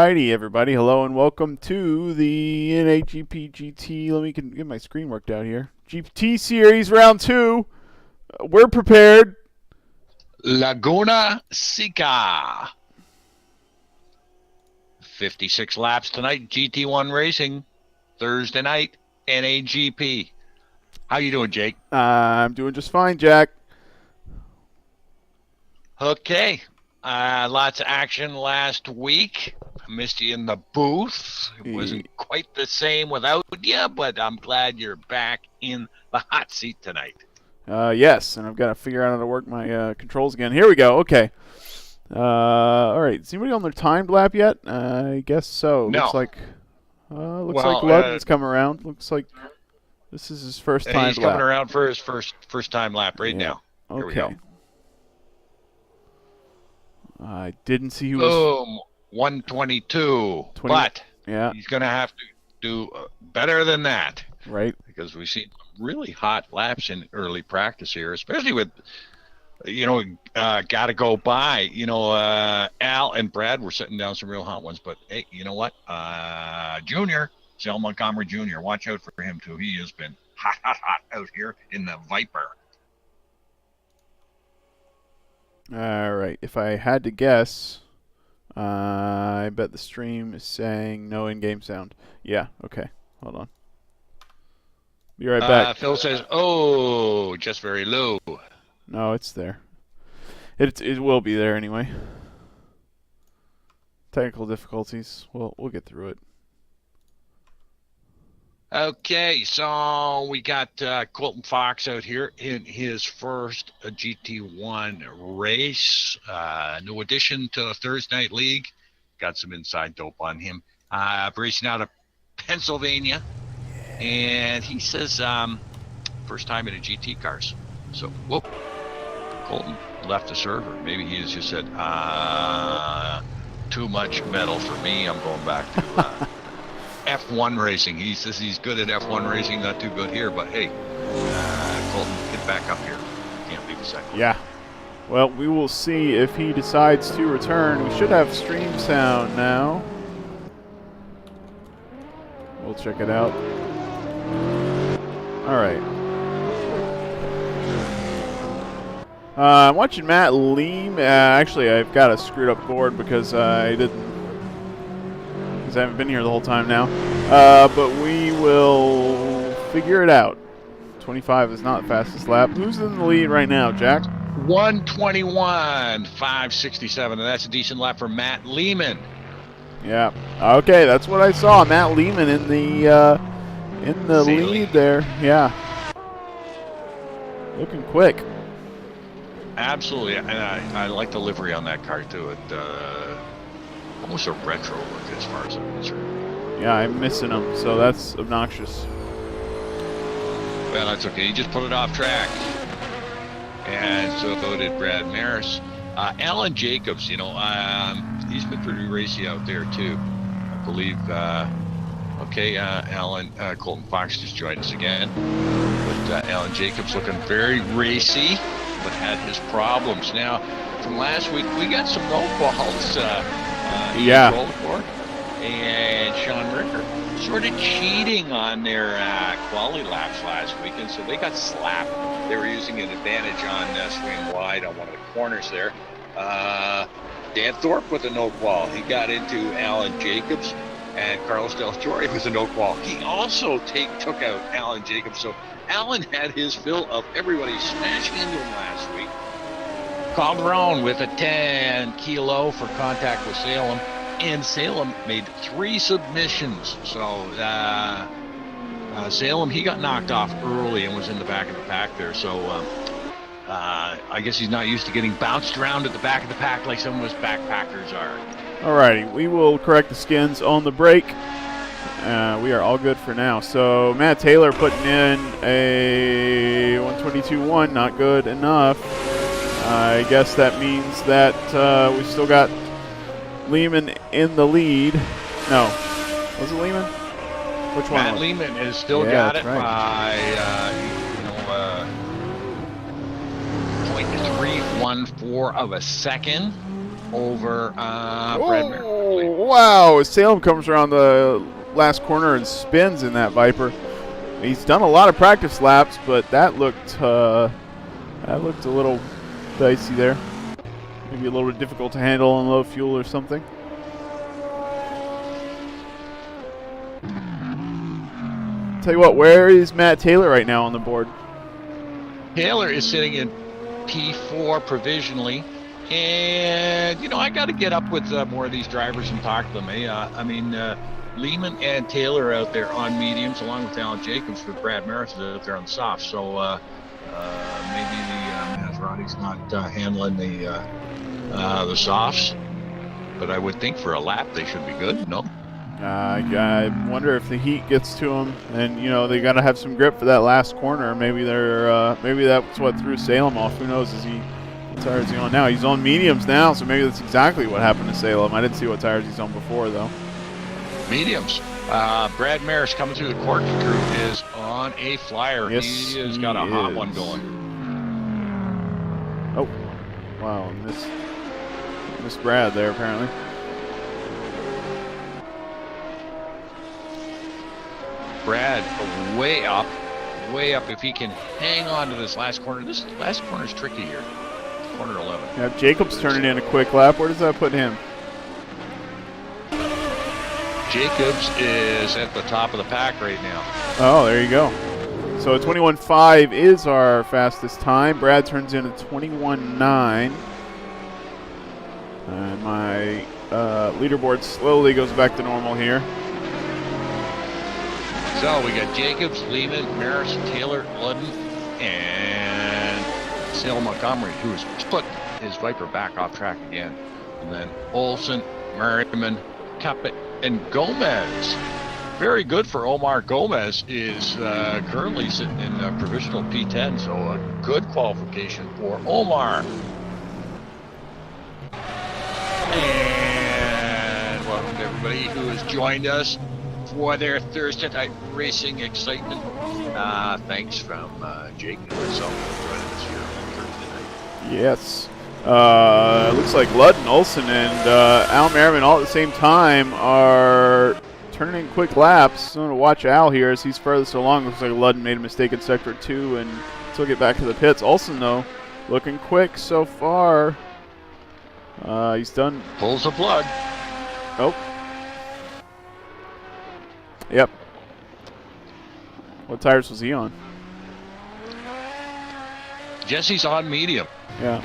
Alrighty, everybody. Hello and welcome to the NAGP GT. Let me get my screen worked out here. GT Series Round 2. We're prepared. Laguna, Seca. 56 laps tonight. GT1 Racing. Thursday night. NAGP. How you doing, Jake? I'm doing just fine, Jack. Okay. Lots of action last week. I missed you in the booth. It wasn't quite the same without you, but I'm glad you're back in the hot seat tonight. Yes, and I've got to figure out how to work my controls again. Here we go. Okay. All right. Is anybody on their timed lap yet? I guess so. No. Looks like Ludden's come around. Looks like this is his first time. He's coming around for his first time lap now. Okay. Here we go. I didn't see who was. Boom, 122. But yeah, he's going to have to do better than that. Right. Because we've seen really hot laps in early practice here, especially with, got to go by. Al and Brad were setting down some real hot ones. But, hey, you know what? Junior, Sal Montgomery Jr., watch out for him, too. He has been hot out here in the Viper. All right. If I had to guess, I bet the stream is saying no in-game sound. Yeah. Okay. Hold on. Be right back. Phil says, "Oh, just very low." No, it's there. It will be there anyway. Technical difficulties. We'll get through it. Okay, so we got Colton Fox out here in his first GT1 race. New addition to the Thursday Night League. Got some inside dope on him. Racing out of Pennsylvania. And he says first time in a GT cars. So, whoop. Colton left the server. Maybe he has just said, too much metal for me. I'm going back to... F1 racing. He says he's good at F1 racing, not too good here, but hey, Colton, get back up here. Can't leave a second. Yeah. Well, we will see if he decides to return. We should have stream sound now. We'll check it out. All right. I'm watching Matt Leem. Actually, I've got a screwed up board because I haven't been here the whole time now. But we will figure it out. 25 is not the fastest lap. Who's in the lead right now, Jack? 121, 567, and that's a decent lap for Matt Lehman. Yeah. Okay, that's what I saw. Matt Lehman in the lead there. Yeah. Looking quick. Absolutely, and I like the livery on that car too. It almost a retro look as far as I'm concerned. Yeah, I'm missing him, so that's obnoxious. Well, that's okay. He just put it off track. And so did Brad Maris. Alan Jacobs, he's been pretty racy out there too. I believe, Alan, Colton Fox just joined us again. But Alan Jacobs looking very racy, but had his problems. Now, from last week, we got some no-balls. And Sean Ricker sort of cheating on their quality laps last weekend, so they got slapped. They were using an advantage on swing wide on one of the corners there. Dan Thorpe with a no qual. He got into Alan Jacobs, and Carlos Del Torre with a no qual. He also took out Alan Jacobs, so Alan had his fill of everybody smashing into him last week. Calderon with a 10 kilo for contact with Salem. And Salem made 3 submissions. So Salem, he got knocked off early and was in the back of the pack there. So I guess he's not used to getting bounced around at the back of the pack like some of us backpackers are. Alrighty, we will correct the skins on the break. We are all good for now. So Matt Taylor putting in a 122.1, not good enough. I guess that means that we still got Lehman in the lead. No. Was it Lehman? Which one? Matt Lehman has still got it right. by 0.314 of a second. over Brad Merrick. Oh, wow. Salem comes around the last corner and spins in that Viper. He's done a lot of practice laps, but that looked a little dicey there. Maybe a little bit difficult to handle on low fuel or something. Tell you what, where is Matt Taylor right now on the board? Taylor is sitting in P4 provisionally. And, you know, I got to get up with more of these drivers and talk to them. I mean, Lehman and Taylor out there on mediums, along with Alan Jacobs, with Brad Merritt out there on the soft. So maybe the Maseratis not handling the softs. But I would think for a lap they should be good. No. I wonder if the heat gets to them, and you know they got to have some grip for that last corner. Maybe maybe that's what threw Salem off. Who knows? What tires is he on now? He's on mediums now, so maybe that's exactly what happened to Salem. I didn't see what tires he's on before though. Mediums. Brad Maris coming through the cork crew is on a flyer. Yes, he has got a hot one going. Oh, wow! Miss Brad there apparently. Brad way up. If he can hang on to this last corner. This last corner is tricky here. Corner 11. Yeah, Jacobs turning in a quick lap. Where does that put him? Jacobs is at the top of the pack right now. Oh, there you go. So 21.5 is our fastest time. Brad turns in a 21.9. And my leaderboard slowly goes back to normal here. So we got Jacobs, Lehman, Maris, Taylor, Ludden, and Salem Montgomery, who has put his Viper back off track again. And then Olson, Merriman, Capet, and Gomez. Very good for Omar Gomez is currently sitting in provisional P10, so a good qualification for Omar. And welcome to everybody who has joined us for their Thursday night racing excitement. Thanks from Jake and myself for joining us here on Thursday night. Yes. Looks like Ludden, Olson, and Al Merriman all at the same time are turning in quick laps. I'm going to watch Al here as he's furthest along. Looks like Ludden made a mistake in Sector 2 and still get back to the pits. Olson, though, looking quick so far. He's done. Pulls the plug. Oh. Yep. What tires was he on? Jesse's on medium. Yeah.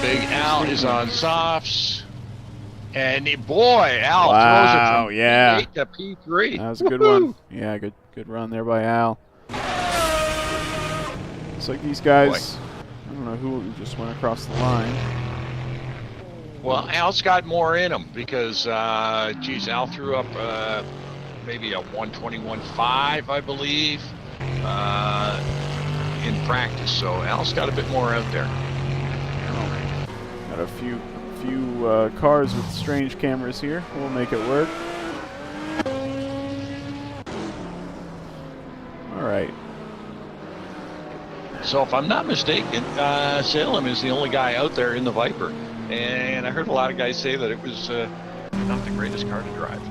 Big Al is on softs. And boy, Al wow, throws it from yeah. P8 to P3. That was a good one. Yeah, good run there by Al. Looks like these guys, boy. I don't know who just went across the line. Well, Al's got more in him because, geez, Al threw up maybe a 121.5, I believe, in practice. So Al's got a bit more out there. Got a few cars with strange cameras here. We'll make it work. All right. So if I'm not mistaken, Salem is the only guy out there in the Viper. And I heard a lot of guys say that it was not the greatest car to drive.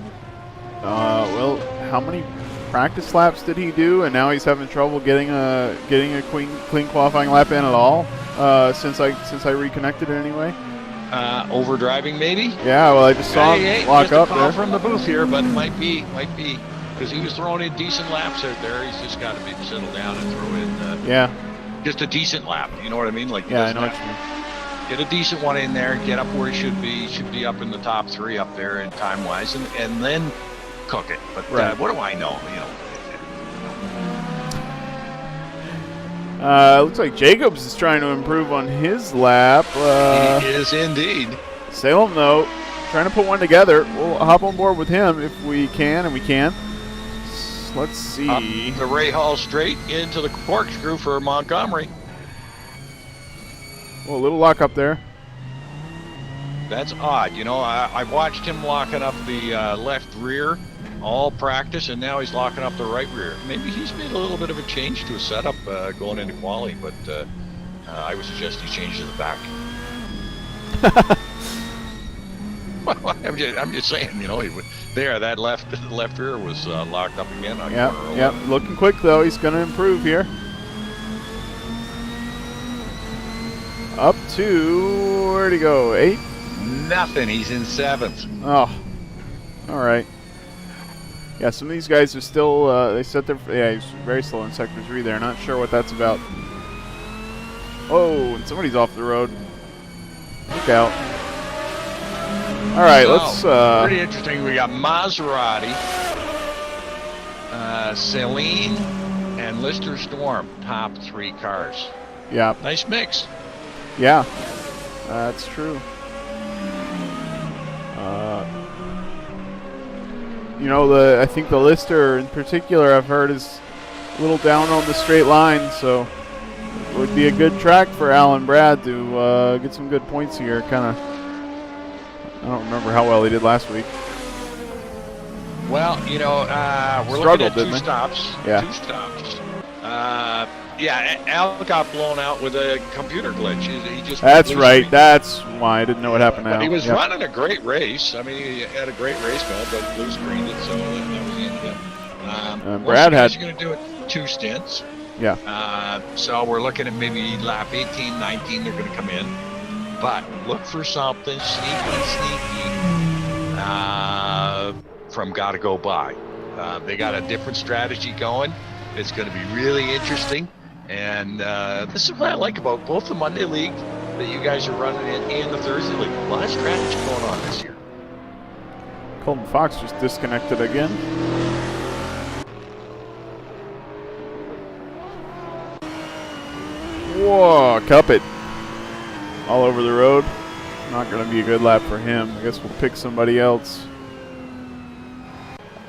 Well, how many practice laps did he do? And now he's having trouble getting a clean qualifying lap in at all. Since I reconnected it anyway. Overdriving maybe. Yeah, well I just saw him lock up there from the booth here, but might be because he was throwing in decent laps out there. He's just got to maybe settle down and throw in. Yeah. Just a decent lap. You know what I mean? Like yeah, I know what you mean. Get a decent one in there, get up where he should be. Should be up in the top 3 up there in time-wise, and then cook it. But right. What do I know? You know. Looks like Jacobs is trying to improve on his lap. He is indeed. Salem, though, trying to put one together. We'll hop on board with him if we can, and we can. Let's see. Up the Ray Hall straight into the corkscrew for Montgomery. Well, a little lock up there. That's odd. You know, I watched him locking up the left rear all practice, and now he's locking up the right rear. Maybe he's made a little bit of a change to his setup going into quali, but I would suggest he changes it back. Well, I'm just saying, you know, that left rear was locked up again. On Yep, corner yep. 11. Looking quick, though. He's going to improve here. Up to, where'd he go, 8? Nothing. He's in 7th. Oh, all right. Yeah, some of these guys are still, they set their, yeah, he's very slow in Sector 3 there. Not sure what that's about. Oh, and somebody's off the road. Look out. All right, let's, pretty interesting. We got Maserati, Celine, and Lister Storm, top 3 cars. yeah, Nice mix. yeah, that's true. You know, I think the Lister in particular, I've heard, is a little down on the straight line, so it would be a good track for Al and Brad to get some good points here. Kind of, I don't remember how well he did last week. Well, you know, we're Struggled, looking at didn't 2 they? stops. Yeah. 2 stops. Yeah, Al got blown out with a computer glitch. He just That's right. That's why I didn't know what happened now. But he was Yep. running a great race. I mean, he had a great race mode, but blue screened it, so that was the end of it. Brad had. You're going to do it 2 stints. Yeah. So we're looking at maybe lap 18, 19. They're going to come in, but look for something sneaky from Gotta Go By. They got a different strategy going. It's going to be really interesting. And this is what I like about both the Monday League that you guys are running in and the Thursday League. A lot of strategy going on this year. Colton Fox just disconnected again. Whoa, cup it. All over the road. Not going to be a good lap for him. I guess we'll pick somebody else.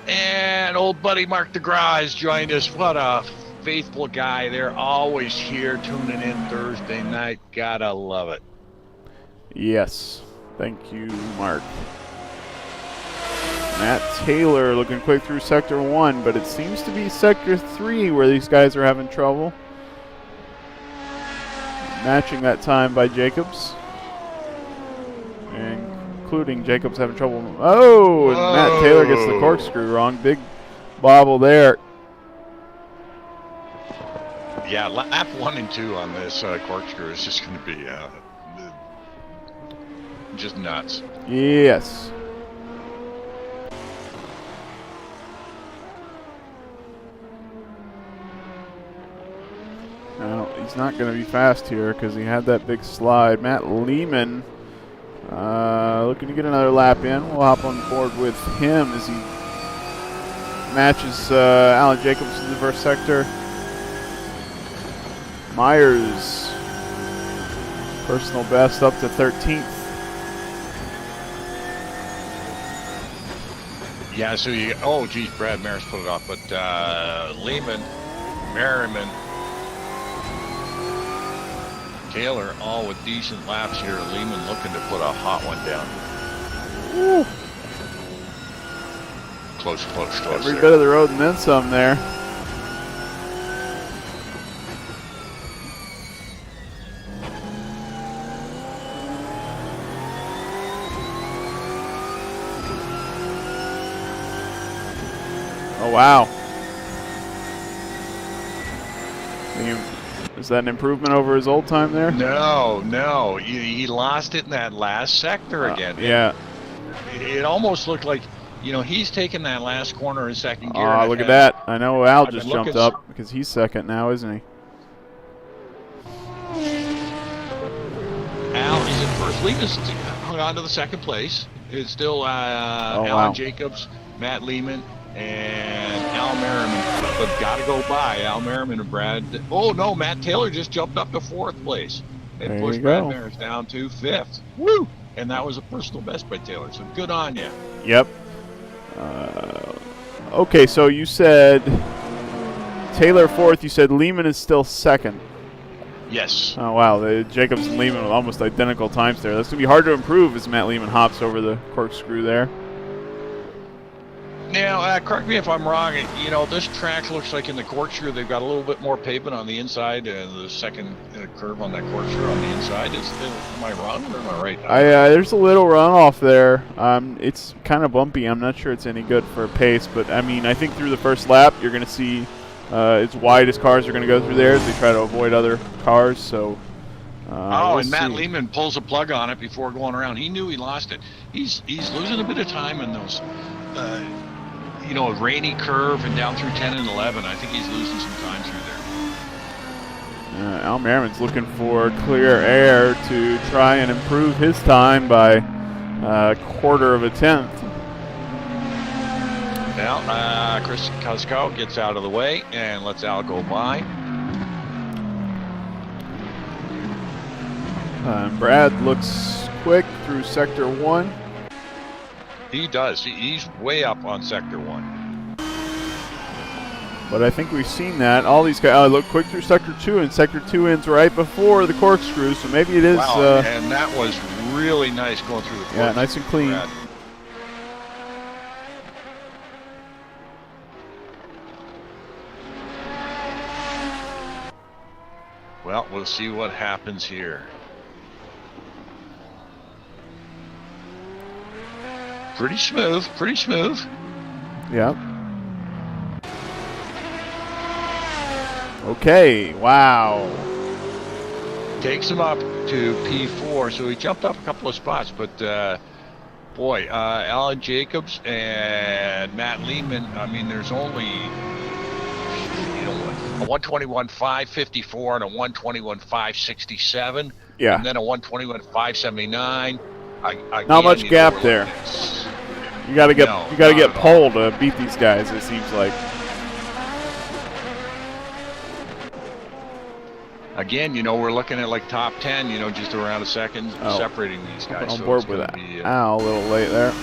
And old buddy Mark DeGraw has joined us. What a faithful guy. They're always here tuning in Thursday night. Gotta love it. Yes. Thank you, Mark. Matt Taylor looking quick through Sector 1, but it seems to be Sector 3 where these guys are having trouble. Matching that time by Jacobs. And including Jacobs having trouble. Oh, and Matt Taylor gets the corkscrew wrong. Big bobble there. Yeah, lap 1 and 2 on this corkscrew is just going to be just nuts. Yes. Now, he's not going to be fast here because he had that big slide. Matt Lehman looking to get another lap in. We'll hop on board with him as he matches Alan Jacobs in the first sector. Myers, personal best up to 13th. Yeah, so you, oh geez, Brad Maris put it off, but Lehman, Merriman, Taylor, all with decent laps here. Lehman looking to put a hot one down. Woo. Close Every there. bit of the road and then some there. Oh, wow. Is that an improvement over his old time there? No. He lost it in that last sector again. Yeah. It almost looked like, you know, he's taking that last corner in second gear. Oh, look at that. I know Al I've just been jumped looking- up because he's second now, isn't he? Al is in first. Lehman's hung on to the second place. It's still Alan wow. Jacobs, Matt Lehman, and Al Merriman. But gotta go by Al Merriman and Brad. Oh no, Matt Taylor just jumped up to fourth place and There pushed you Brad go. Maris down to fifth. Woo! And that was a personal best by Taylor. So good on you. Yep. Okay, so you said Taylor fourth. You said Lehman is still second. Yes. Oh, wow. Jacobs and Lehman with almost identical times there. That's going to be hard to improve as Matt Lehman hops over the corkscrew there. Now, correct me if I'm wrong. You know, this track looks like in the corkscrew they've got a little bit more pavement on the inside, and the second curve on that corkscrew on the inside. Am I wrong or am I right? There's a little runoff there. It's kind of bumpy. I'm not sure it's any good for pace, but I mean, I think through the first lap you're going to see as wide as cars are going to go through there as they try to avoid other cars. So. We'll and Matt see. Lehman pulls a plug on it before going around. He knew he lost it. He's losing a bit of time in those. You know, a rainy curve and down through 10 and 11. I think he's losing some time through there. Al Merriman's looking for clear air to try and improve his time by a quarter of a tenth. Now, Chris Cusco gets out of the way and lets Al go by. Brad looks quick through sector 1. He does. He's way up on sector 1. But I think we've seen that. All these guys look quick through sector 2, and sector 2 ends right before the corkscrew, so maybe it is. Wow, and that was really nice going through the corkscrew. Yeah, nice and clean. Brad. Well, we'll see what happens here. Pretty smooth, pretty smooth. Yep. Okay, wow. Takes him up to P4, so he jumped up a couple of spots, but boy, Alan Jacobs and Matt Lehman, I mean, there's only, you know, a 121.554 and a 121.567. Yeah. And then a 121.579. Not much gap there. You gotta get pole to beat these guys, it seems like. Again, you know, we're looking at like top 10, you know, just around a second separating these guys. On board with that. Ow, a little late there.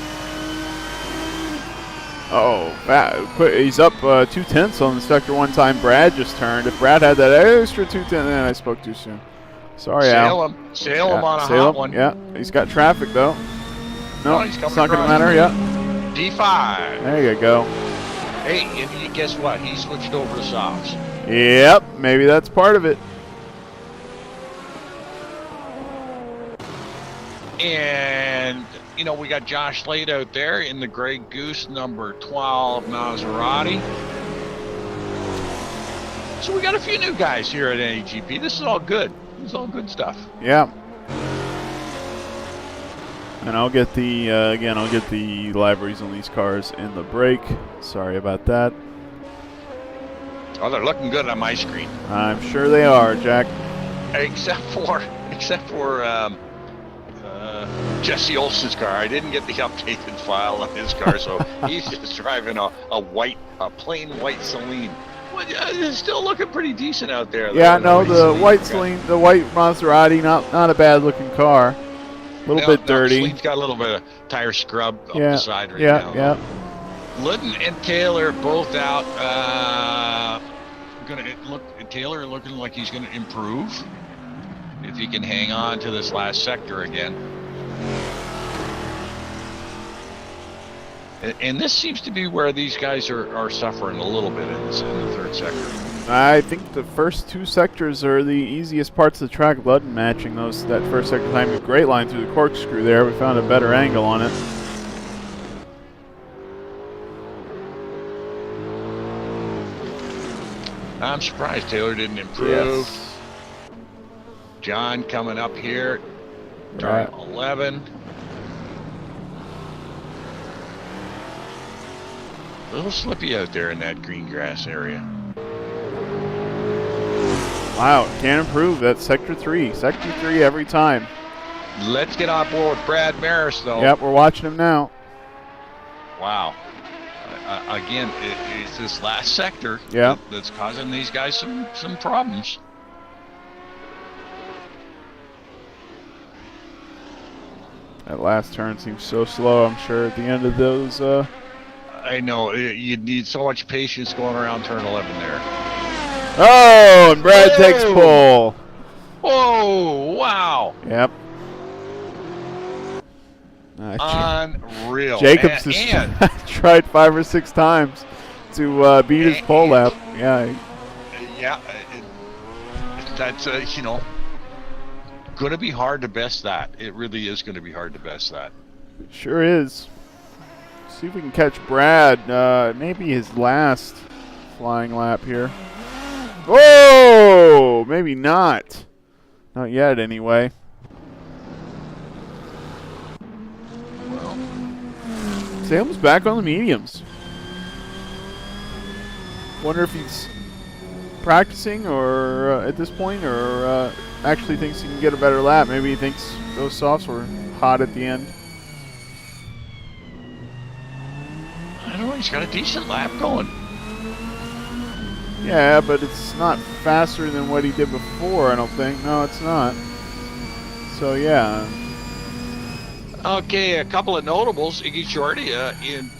He's up 2/10 on the sector 1 time Brad just turned. If Brad had that extra 2/10, then I spoke too soon. Sorry, Al. Sail him on a hot one. Yeah, he's got traffic though. No, he's it's not going to matter. Yeah. D5. There you go. Hey, and guess what? He switched over to softs. Yep, maybe that's part of it. And, you know, we got Josh Slade out there in the Grey Goose number 12 Maserati. So we got a few new guys here at NAGP. This is all good. This is all good stuff. Yeah. And I'll get the I'll get the liveries on these cars in the break. Sorry about that. Oh, they're looking good on my screen. I'm sure they are, Jack. Except for Jesse Olsen's car. I didn't get the updated file on his car, so he's just driving a plain white Celine. Well, it's still looking pretty decent out there. Yeah, no, the white Celine, the white Maserati, not a bad looking car. A little bit dirty. Celine's got a little bit of tire scrub up the side right now. Yeah. Litton and Taylor both out. Taylor looking like he's gonna improve if he can hang on to this last sector again. And this seems to be where these guys are suffering a little bit in the third sector. I think the first 2 sectors are the easiest parts of the track. Ludden matching that first sector time. A great line through the corkscrew there. We found a better angle on it. I'm surprised Taylor didn't improve. Yes. John coming up here, turn 11. A little slippy out there in that green grass area. Wow, can't improve. That's sector 3. Sector 3 every time. Let's get on board with Brad Maris, though. Yep, we're watching him now. Wow. Again, it's this last sector that's causing these guys some problems. That last turn seems so slow. I'm sure at the end of those. I know. You need so much patience going around turn 11 there. Oh, and Brad takes pole. Oh, wow. Yep. Unreal. Jacobs has tried 5 or 6 times to beat his pole lap. Yeah. Yeah. That's, you know, going to be hard to best that. It really is going to be hard to best that. It sure is. See if we can catch Brad. Maybe his last flying lap here. Whoa! Maybe not. Not yet, anyway. Well, Salem's back on the mediums. Wonder if he's practicing or at this point, or actually thinks he can get a better lap. Maybe he thinks those softs were hot at the end. I don't know. He's got a decent lap going. Yeah, but it's not faster than what he did before, I don't think. No, it's not. So, yeah. Okay, a couple of notables. Iggy Shorty in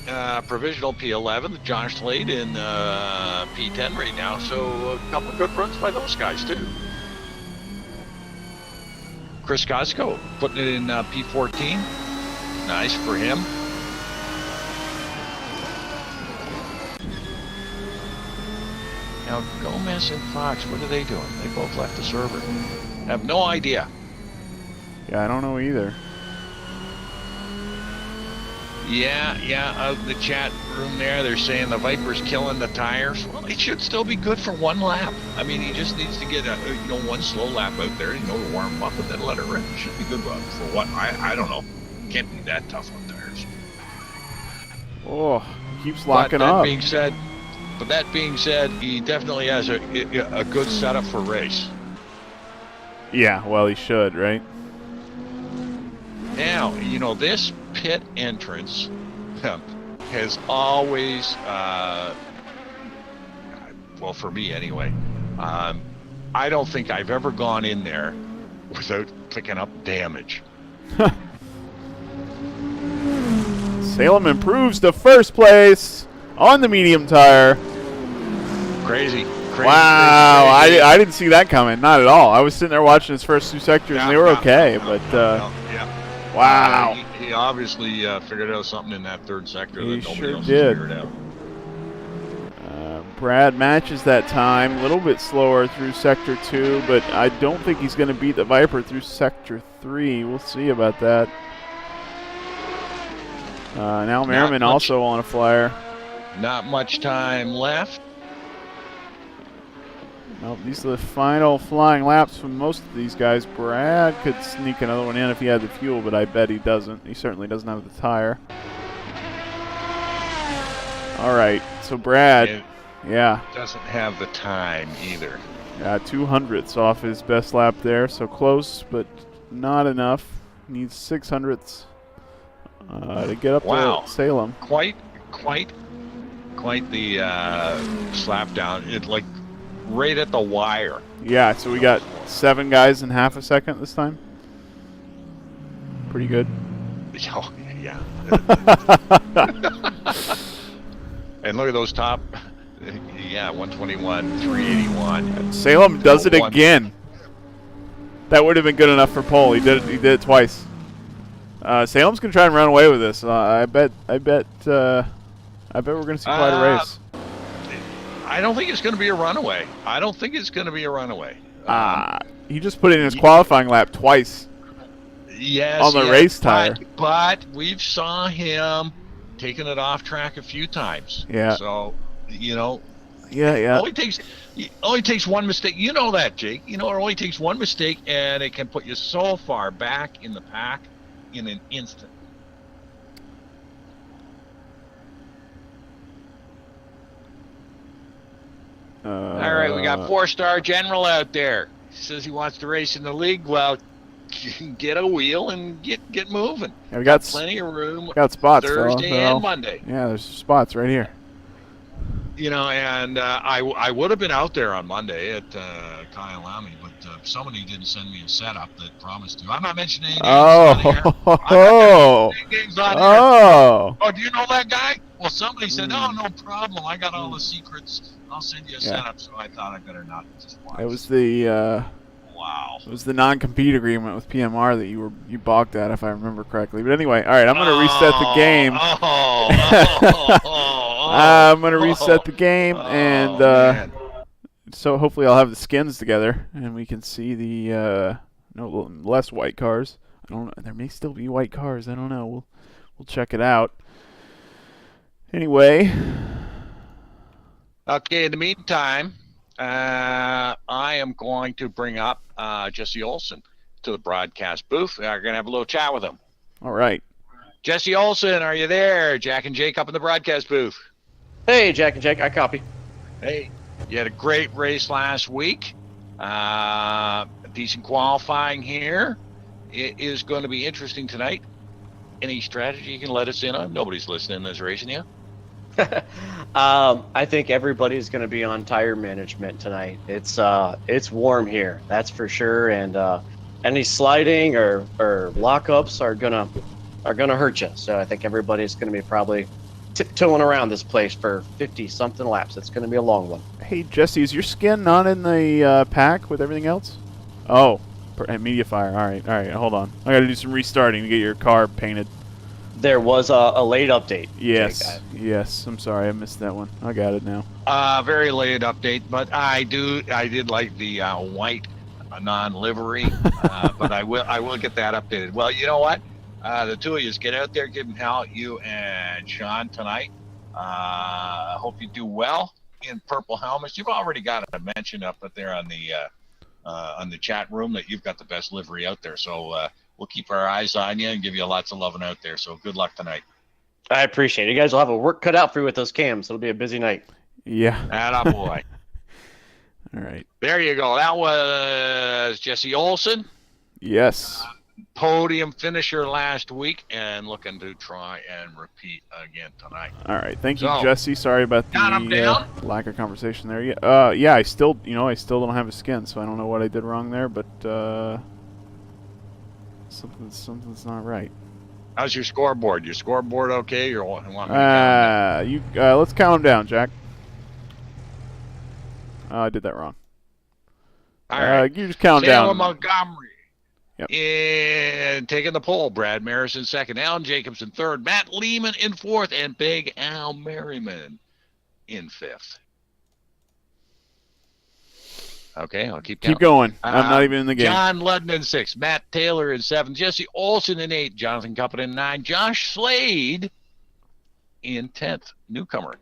provisional P11, Josh Slade in P10 right now. So a couple of good runs by those guys, too. Chris Cosco putting it in P14. Nice for him. Now, Gomez and Fox, what are they doing? They both left the server. I have no idea. Yeah, I don't know either. Yeah, out in the chat room there, they're saying the Viper's killing the tires. Well, it should still be good for one lap. I mean, he just needs to get one slow lap out there, to warm up and then let it rip. It should be good for what? I don't know. Can't be that tough on tires. Oh, he keeps locking up. But that being said, he definitely has a good setup for race. Yeah, well, he should, right? Now, this pit entrance has always, well, for me anyway, I don't think I've ever gone in there without picking up damage. Salem improves to first place on the medium tire. Crazy. Wow, I didn't see that coming, not at all. I was sitting there watching his first 2 sectors, and they were okay, but wow. He obviously figured out something in that third sector that nobody else did. figured out. Brad matches that time, a little bit slower through Sector 2, but I don't think he's going to beat the Viper through Sector 3. We'll see about that. Now Merriman also on a flyer. Not much time left. Nope, these are the final flying laps from most of these guys. Brad could sneak another one in if he had the fuel, but I bet he doesn't. He certainly doesn't have the tire. All right, so Brad, doesn't have the time either. Yeah, 200ths off his best lap there, so close, but not enough. Needs 600ths to get up to Salem. Quite the slap down. It right at the wire. Yeah, so we got 7 guys in half a second this time. Pretty good. Oh, yeah. And look at those top. Yeah, 121, 381. Salem does it again. That would have been good enough for pole. He did it twice. Salem's gonna try and run away with this. I bet we're gonna see quite a race. I don't think it's going to be a runaway. He just put it in his qualifying lap twice. Yes, on the race tire. But we've saw him taking it off track a few times. Yeah. So, Yeah. Only takes one mistake. You know that, Jake. It only takes one mistake, and it can put you so far back in the pack in an instant. All right, we got 4-star General out there. He says he wants to race in the league. Well, you can get a wheel and get moving. Yeah, we got plenty of room. Got spots Thursday and Monday. Yeah, there's spots right here. And I would have been out there on Monday at Kyalami, but somebody didn't send me a setup that promised to. I'm not mentioning any names on here. Oh, do you know that guy? Well, somebody said, no problem. I got all the secrets. I'll send you a setup. So I thought I better not just watch. It was the Wow. It was the non-compete agreement with PMR that you balked at, if I remember correctly. But anyway, all right, I'm going to reset the game. I'm going to reset the game, and man. so hopefully I'll have the skins together, and we can see the no less white cars. I don't know. There may still be white cars. I don't know. We'll check it out. Anyway. Okay, in the meantime, I am going to bring up Jesse Olson to the broadcast booth. We're going to have a little chat with him. All right. Jesse Olson, are you there? Jack and Jake up in the broadcast booth. Hey, Jack and Jake, I copy. Hey, you had a great race last week. Decent qualifying here. It is going to be interesting tonight. Any strategy you can let us in on? Nobody's listening to this racing yet. I think everybody's going to be on tire management tonight. It's warm here, that's for sure, and any sliding or lockups are gonna hurt you. So I think everybody's going to be probably tiptoeing around this place for 50-something laps. It's going to be a long one. Hey Jesse, is your skin not in the pack with everything else? Oh, media fire. All right. Hold on. I got to do some restarting to get your car painted. There was a late update. Yes. Yes. I'm sorry, I missed that one. I got it now. Very late update, but I did like the white non-livery, but I will get that updated. Well, you know what? The two of you get out there, give them hell, you and Sean tonight. I hope you do well in purple helmets. You've already got a mention up there on the chat room that you've got the best livery out there. So we'll keep our eyes on you and give you lots of loving out there. So good luck tonight. I appreciate it. You guys will have a work cut out for you with those cams. It'll be a busy night. Yeah. Atta boy. All right. There you go. That was Jesse Olson. Yes. Podium finisher last week and looking to try and repeat again tonight. All right. Thank you, So, Jesse. Sorry about the lack of conversation there. Yeah. I still don't have a skin, so I don't know what I did wrong there, but something's not right. How's your scoreboard? Your scoreboard okay? You want me to count let's count them down, Jack. I did that wrong. All right. You just count Taylor down. Montgomery. Yep. And taking the pole, Brad Maris in second, Alan Jacobs in third, Matt Lehman in fourth, and Big Al Merriman in fifth. Okay, I'll keep counting. Keep going. I'm not even in the game. John Ludden in sixth, Matt Taylor in seventh, Jesse Olson in eighth, Jonathan Cuppin in ninth, Josh Slade in 10th, newcomer.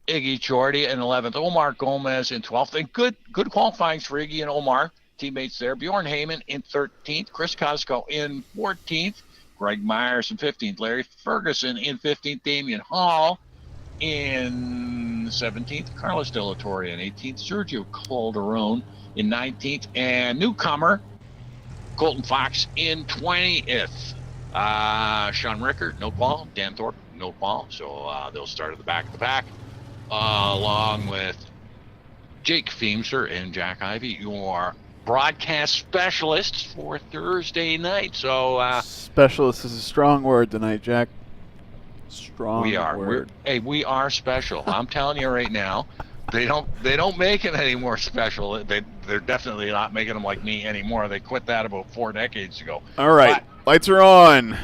Iggy Chordy in 11th, Omar Gomez in 12th, and good qualifying for Iggy and Omar. Teammates there. Bjorn Heyman in 13th. Chris Cosco in 14th. Greg Myers in 15th. Larry Ferguson in 15th. Damian Hall in 17th. Carlos De La Torre in 18th. Sergio Calderon in 19th. And newcomer, Colton Fox in 20th. Sean Rickard, no ball. Dan Thorpe, no ball. So they'll start at the back of the pack. Along with Jake Feemster and Jack Ivey, your broadcast specialists for Thursday night. So specialist is a strong word tonight, Jack. Strong we are. word. We are special. I'm telling you right now, they don't make it any more special. They're definitely not making them like me anymore. They quit that about 4 decades ago. All right, lights are on.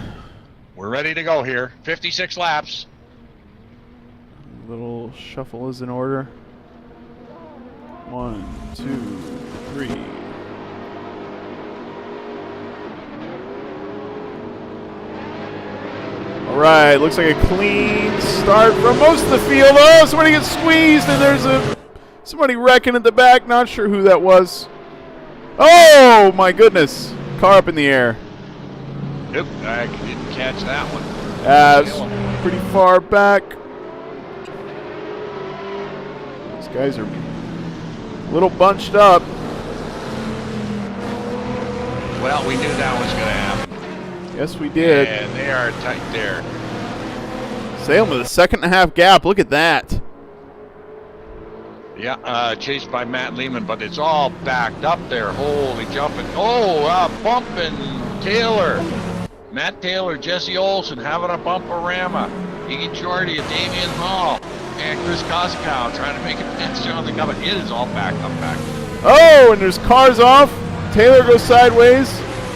We're ready to go here. 56 laps. Little shuffle is in order. 1, 2, 3. All right, looks like a clean start from most of the field. Oh, somebody gets squeezed, and there's somebody wrecking at the back. Not sure who that was. Oh, my goodness. Car up in the air. Nope, I didn't catch that one. It's pretty far back. These guys are a little bunched up. Well, we knew that was going to happen. Yes, we did. And they are tight there. Salem with a 1.5 gap. Look at that. Yeah, chased by Matt Lehman, but it's all backed up there. Holy jumping. Oh, bumping Taylor. Matt Taylor, Jesse Olson having a bumperama. Iggy Jordy and Damian Hall. And Chris Koskow trying to make it past Jonathan Cummett. It is all backed up back. Oh, and there's cars off. Taylor goes sideways.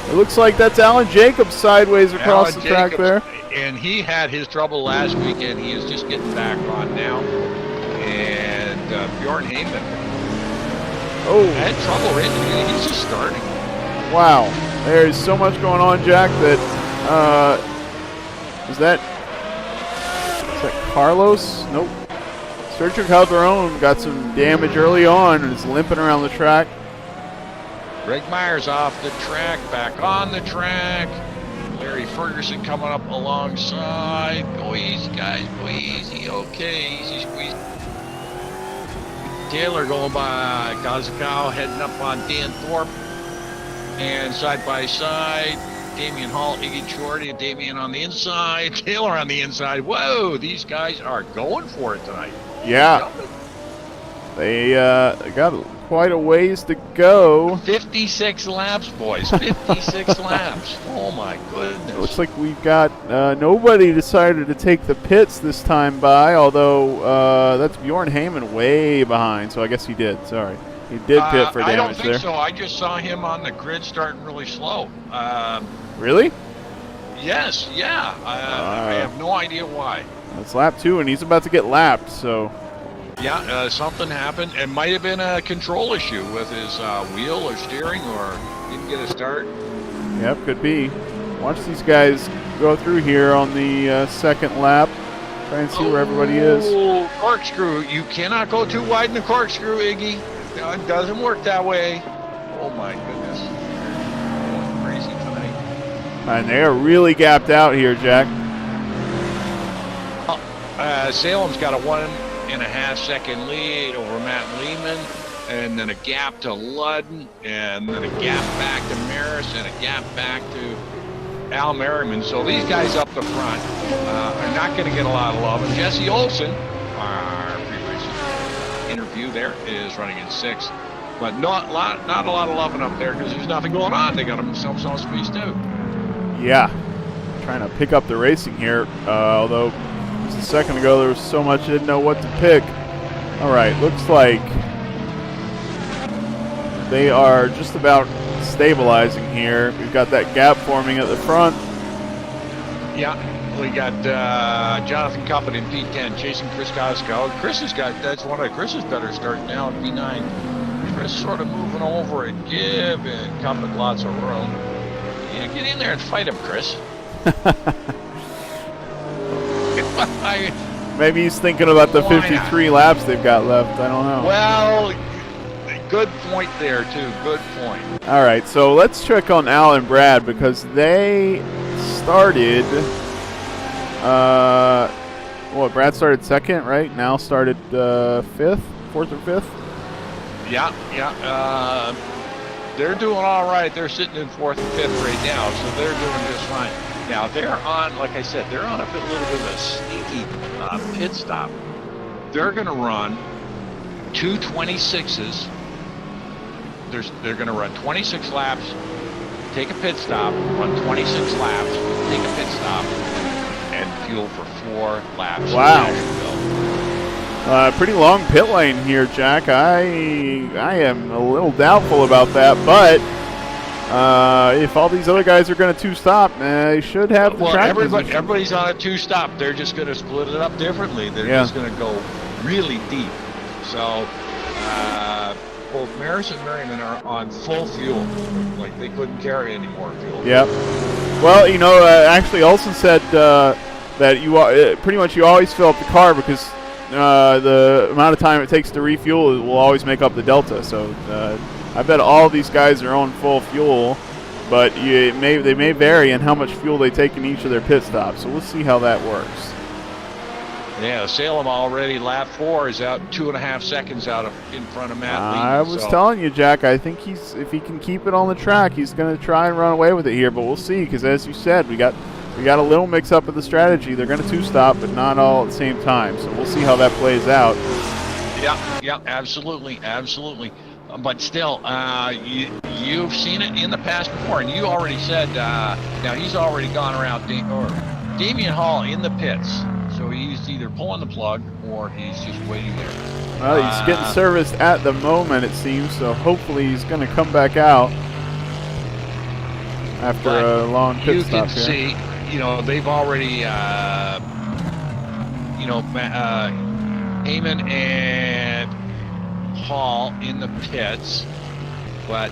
It looks like that's Alan Jacobs sideways across Alan the track Jacobs, there. And he had his trouble last weekend. He is just getting back on now. And Bjorn Heyman had trouble recently. He's just starting. Wow. There's so much going on, Jack, that is that Carlos? Nope. Sergio Calderon got some damage early on and is limping around the track. Greg Myers off the track, back on the track. Larry Ferguson coming up alongside. Go easy, guys. Go easy. Okay, easy squeeze. Taylor going by Kazukawa, heading up on Dan Thorpe. And side by side, Damian Hall, Iggy Shorty, and Damian on the inside. Taylor on the inside. Whoa, these guys are going for it tonight. Yeah. They got quite a ways to go. 56 laps, boys. 56 laps. Oh, my goodness. It looks like we've got nobody decided to take the pits this time by, although that's Bjorn Heyman way behind, so I guess he did. Sorry. He did pit for damage there. I don't think so. I just saw him on the grid starting really slow. Really? Yes, yeah. I have no idea why. That's lap 2, and he's about to get lapped, so... Yeah, something happened. It might have been a control issue with his wheel or steering, or didn't get a start. Yep, could be. Watch these guys go through here on the second lap. Try and see where everybody is. Corkscrew. You cannot go too wide in the corkscrew, Iggy. No, it doesn't work that way. Oh, my goodness. They're going crazy tonight. And they are really gapped out here, Jack. Salem's got a 1.5 second lead over Matt Lehman, and then a gap to Ludden, and then a gap back to Maris, and a gap back to Al Merriman. So these guys up the front are not going to get a lot of love. And Jesse Olsen, our pre-race interview there, is running in 6th. But not a lot of loving up there because there's nothing going on. They got themselves on space too. Yeah. Trying to pick up the racing here, although just a second ago there was so much I didn't know what to pick. All right, looks like they are just about stabilizing here. We've got that gap forming at the front. Yeah, we got Jonathan Cuppett in P10 chasing Chris Cosco. That's one of Chris's better start now in P9. Chris sort of moving over and giving Cuppett lots of room. Yeah, get in there and fight him, Chris. Maybe he's thinking about the 53 laps they've got left. I don't know. Well, good point there, too. Good point. All right, so let's check on Al and Brad because they started. Brad started 2nd, right? Now started 4th or 5th? Yeah. They're doing all right. They're sitting in 4th and 5th right now, so they're doing just fine. Now, they're on, like I said, they're on a little bit of a sneaky pit stop. They're going to run 2 26s. They're going to run 26 laps, take a pit stop, run 26 laps, take a pit stop, and fuel for 4 laps. Wow. Pretty long pit lane here, Jack. I am a little doubtful about that, but if all these other guys are going to 2-stop, they should have the track position. Everybody's on a 2-stop. They're just going to split it up differently. They're just going to go really deep. So both Maris and Merriman are on full fuel. Like they couldn't carry any more fuel. Yep. Well, actually Olsen said that you pretty much you always fill up the car because the amount of time it takes to refuel will always make up the delta. So I bet all these guys are on full fuel, but they may vary in how much fuel they take in each of their pit stops. So we'll see how that works. Yeah, Salem already lap 4 is out 2.5 seconds out in front of Matt Lee. I was telling you, Jack. I think if he can keep it on the track, he's going to try and run away with it here. But we'll see, because as you said, we got a little mix-up of the strategy. They're going to 2-stop, but not all at the same time. So we'll see how that plays out. Yeah, absolutely. But still, you've seen it in the past before, and you already said, now he's already gone around Damian Hall in the pits. So he's either pulling the plug or he's just waiting there. Well, he's getting serviced at the moment, it seems, so hopefully he's going to come back out. after But a long pit you stop can here. see, they've already, Heyman and Hall in the pits, but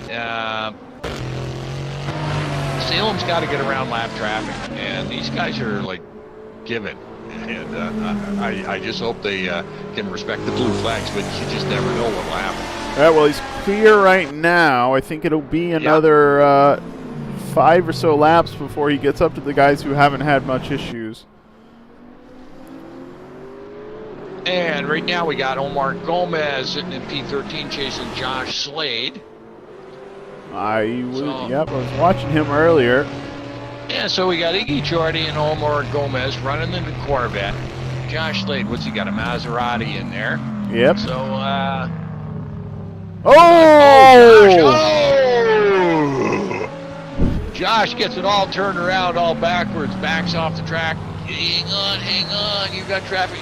Salem's got to get around lap traffic, and these guys are like given. And I just hope they can respect the blue flags, but you just never know what will happen. All right, well, he's clear right now. I think it'll be another 5 or so laps before he gets up to the guys who haven't had much issues. And right now we got Omar Gomez sitting in P13 chasing Josh Slade. I was watching him earlier. Yeah, so we got Iggy Jordy and Omar Gomez running in the Corvette. Josh Slade, what's he got? A Maserati in there. Yep. So, Josh gets it all turned around, all backwards, backs off the track. Hang on, you got traffic.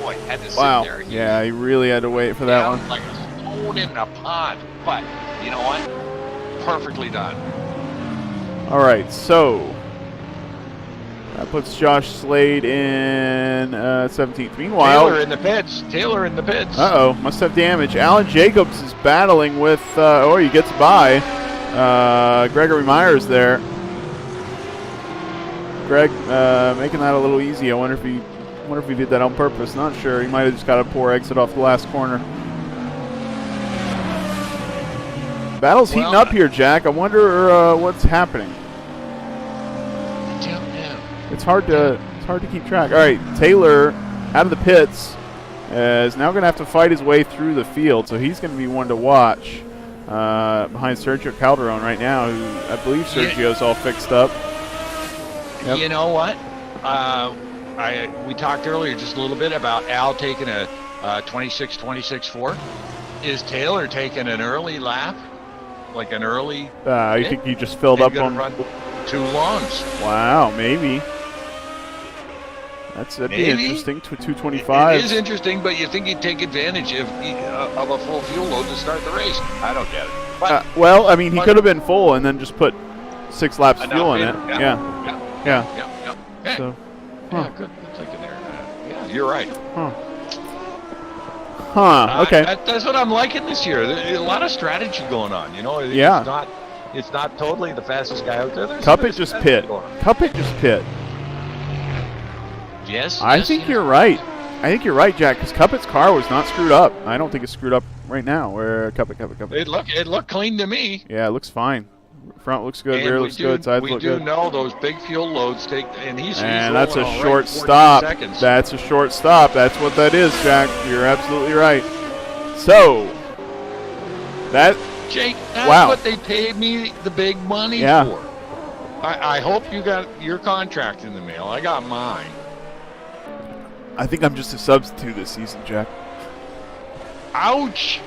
Boy, had to sit there. Yeah, he really had to wait for that one. Like a stone in a pond. But, you know what? Perfectly done. All right, so that puts Josh Slade in 17th. Meanwhile, Taylor in the pits. Uh-oh, must have damage. Alan Jacobs is battling with, he gets by. Gregory Myers there. Greg making that a little easy. I wonder if he did that on purpose. Not sure. He might have just got a poor exit off the last corner. Battle's heating up here, Jack. I wonder what's happening. I don't know. It's hard to keep track. All right, Taylor out of the pits is now going to have to fight his way through the field, so he's going to be one to watch behind Sergio Calderon right now, who I believe Sergio's all fixed up. Yep. You know what? We talked earlier just a little bit about Al taking a 26-26-4. Is Taylor taking an early lap? Like an early... you think he just filled up on... run 2 longs. Wow, maybe. That'd be interesting. 225. It is interesting, but you think he'd take advantage of a full fuel load to start the race. I don't get it. But, he could have been full and then just put 6 laps of fuel in it. Yeah. Okay. So, yeah, good thinking there. Yeah, you're right. Okay. That's what I'm liking this year. There's a lot of strategy going on. It's not totally the fastest guy out there. Cuppet just pit. Yes. I think you're right. Jack, because Cuppet's car was not screwed up. I don't think it's screwed up right now. Where Cuppet. It looked clean to me. Yeah, it looks fine. Front looks good, rear looks good, sides look good. We do know those big fuel loads take, and he's that's a rolling short 14 stop. seconds. That's a short stop. That's what that is, Jack. You're absolutely right. So, Jake, that's what they paid me the big money for. I hope you got your contract in the mail. I got mine. I think I'm just a substitute this season, Jack. Ouch!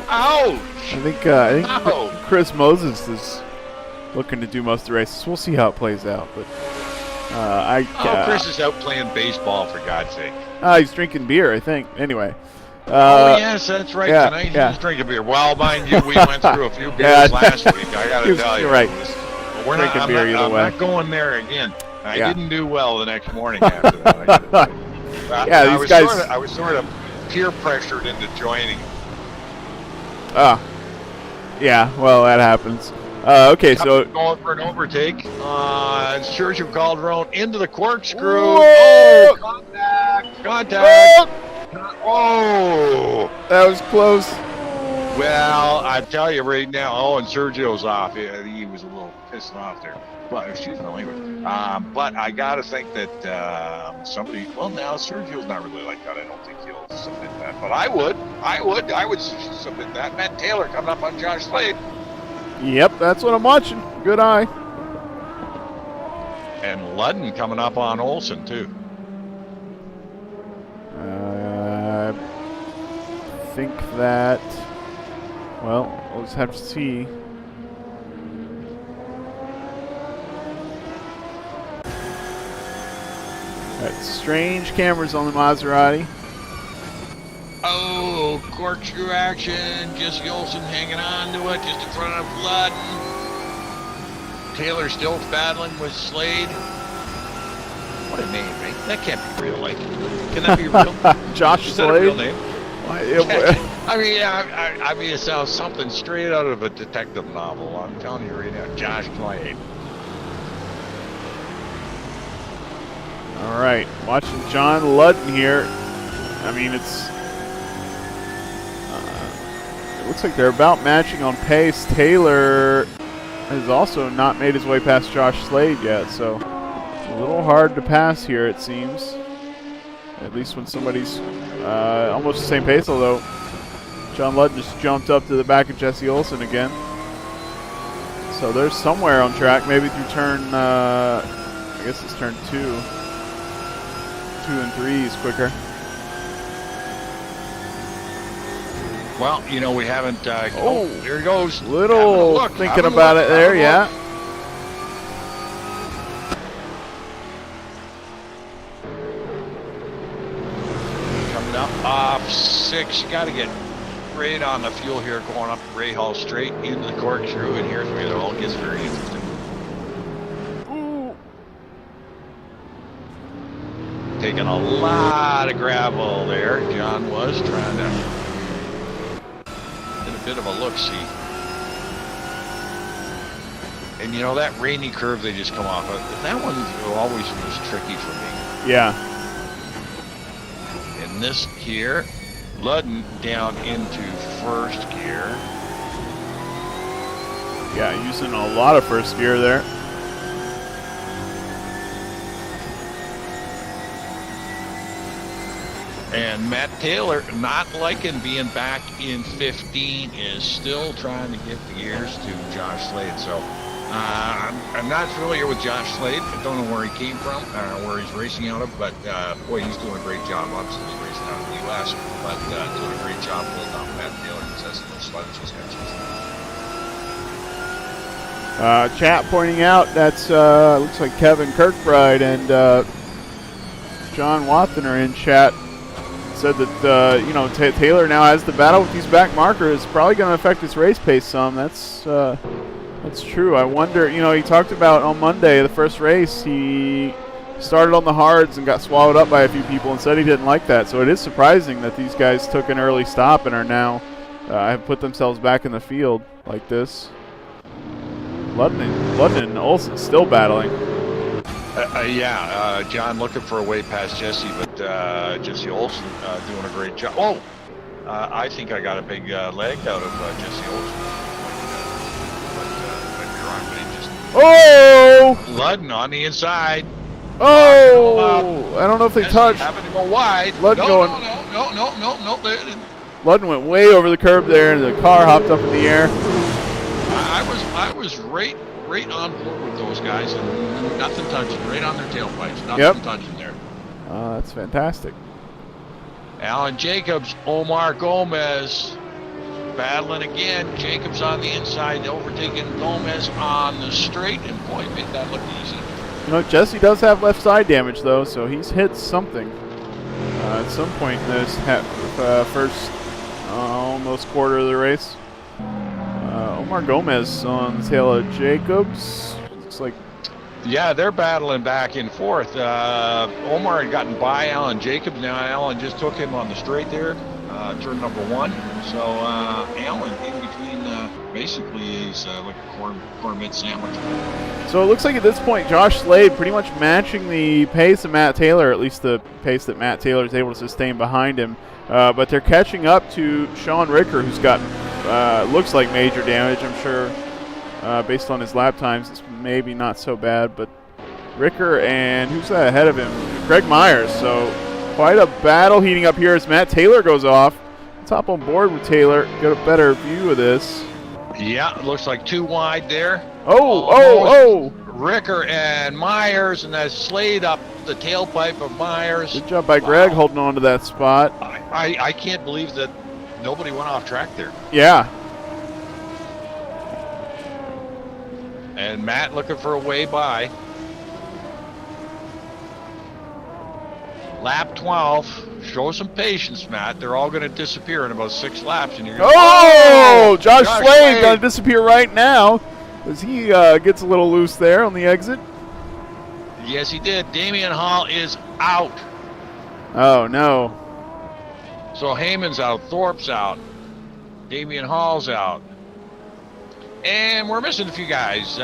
Ouch! I think Chris Moses is looking to do most of the races. We'll see how it plays out, but Chris is out playing baseball, for God's sake. He's drinking beer, I think. Anyway. Yes, that's right. Tonight he was drinking beer. Well, mind you, we went through a few beers last week. I got to tell you. You're right. I'm not going there again. I didn't do well the next morning after that. I was sort of peer pressured into joining. Yeah, well, that happens. Okay, so going for an overtake. Sergio Calderon into the corkscrew. Whoa! Oh, contact! Oh, that was close. Well, I tell you right now. Oh, and Sergio's off. Yeah, he was a little pissed off there. But excuse my language. But I gotta think that somebody. Well, now Sergio's not really like that. I don't think he'll submit that. But I would submit that. Matt Taylor coming up on Josh Slade. Yep, that's what I'm watching. Good eye. And Ludden coming up on Olsen too. I think that. Well, we'll just have to see. Strange cameras on the Maserati. Oh, corkscrew action. Jesse Olsen hanging on to it just in front of Ludden. Taylor still battling with Slade. What a name, right? That can't be real. Like, can that be real? Josh Is that a real Slade. name? Why, I mean, it sounds something straight out of a detective novel. I'm telling you right now, Josh Slade. All right, watching John Ludden here. I mean, it looks like they're about matching on pace. Taylor has also not made his way past Josh Slade yet, so a little hard to pass here, it seems. At least when somebody's almost the same pace, although John Ludden just jumped up to the back of Jesse Olsen again. So they're somewhere on track, maybe through turn, I guess it's turn 2. 2 and 3 is quicker. Well, you know, we haven't. Oh, there he goes. Little thinking about it there, yeah. Coming up off 6. You got to get right on the fuel here, going up Ray Hall straight into the corkscrew, and here's where it all gets very interesting. Taking a lot of gravel there. John was trying to get a bit of a look-see. And you know, that rainy curve they just come off of, that one always was tricky for me. Yeah. In this gear, Ludden down into first gear. Yeah, using a lot of first gear there. And Matt Taylor, not liking being back in 15, is still trying to get the gears to Josh Slade. So I'm not familiar with Josh Slade. I don't know where he came from, where he's racing out of, but boy, he's doing a great job. Obviously, he's racing out of the U.S., but doing a great job pulling off Matt Taylor. He says no sludge, he's got you. Chat pointing out that's looks like Kevin Kirkbride and John Watson are in chat. Said that you know, Taylor now has the battle with these back markers. Probably going to affect his race pace some. That's true. I wonder. You know, he talked about on Monday, the first race, he started on the hards and got swallowed up by a few people and said he didn't like that. So it is surprising that these guys took an early stop and are now have put themselves back in the field like this. Ludden and Olsen still battling. Yeah, John looking for a way past Jesse, but Jesse Olsen doing a great job. Oh, I think I got a big leg out of Jesse Olsen. But might be wrong, but he just... Oh! Ludden on the inside. Oh! I don't know if they touched. Having to go wide. Ludden no. Ludden went way over the curb there, and the car hopped up in the air. I was right on board with those guys, and nothing touching, right on their tailpipes, nothing touching there. That's fantastic. Alan Jacobs, Omar Gomez battling again. Jacobs on the inside, overtaking Gomez on the straight, and boy, made that look easy. You know, Jesse does have left side damage, though, so he's hit something at some point in this first almost quarter of the race. Omar Gomez on the tail of Jacobs. Looks like... Yeah, they're battling back and forth. Omar had gotten by Alan Jacobs. Now Alan just took him on the straight there, turn number 1. So Alan in between, basically he's like a corn mid sandwich. So it looks like at this point Josh Slade pretty much matching the pace of Matt Taylor, at least the pace that Matt Taylor is able to sustain behind him. But they're catching up to Sean Ricker, who's got looks like major damage. I'm sure based on his lap times it's maybe not so bad, but Ricker and who's that ahead of him? Greg Myers. So quite a battle heating up here as Matt Taylor goes off. Top on board with Taylor. Get a better view of this. Yeah, it looks like too wide there. Oh! Ricker and Myers, and that Slade up the tailpipe of Myers. Good job by Greg holding on to that spot. I can't believe that nobody went off track there. Yeah. And Matt looking for a way by. Lap 12. Show some patience, Matt. They're all going to disappear in about 6 laps. And you're Josh Slade going to disappear right now. as he gets a little loose there on the exit. Yes, he did. Damian Hall is out. Oh, no. So Heyman's out, Thorpe's out, Damian Hall's out. And we're missing a few guys.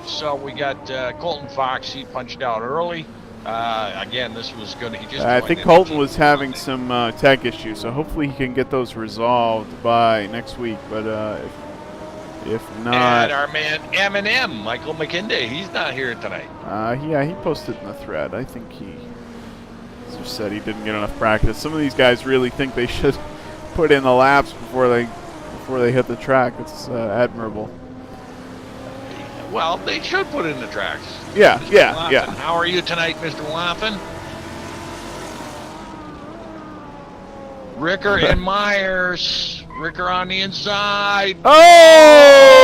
So we got Colton Fox. He punched out early. Again, this was going to. He just. I think Colton was having some tech issues, so hopefully he can get those resolved by next week. But if not, and our man Eminem, Michael McKinday, he's not here tonight. Yeah, he posted in the thread. I think he just said he didn't get enough practice. Some of these guys really think they should put in the laps before they hit the track. It's admirable. Well, they should put in the tracks. Yeah, Mr. yeah, Laughlin. yeah. How are you tonight, Mr. Laughlin? Ricker and Myers. Ricker on the inside. Oh!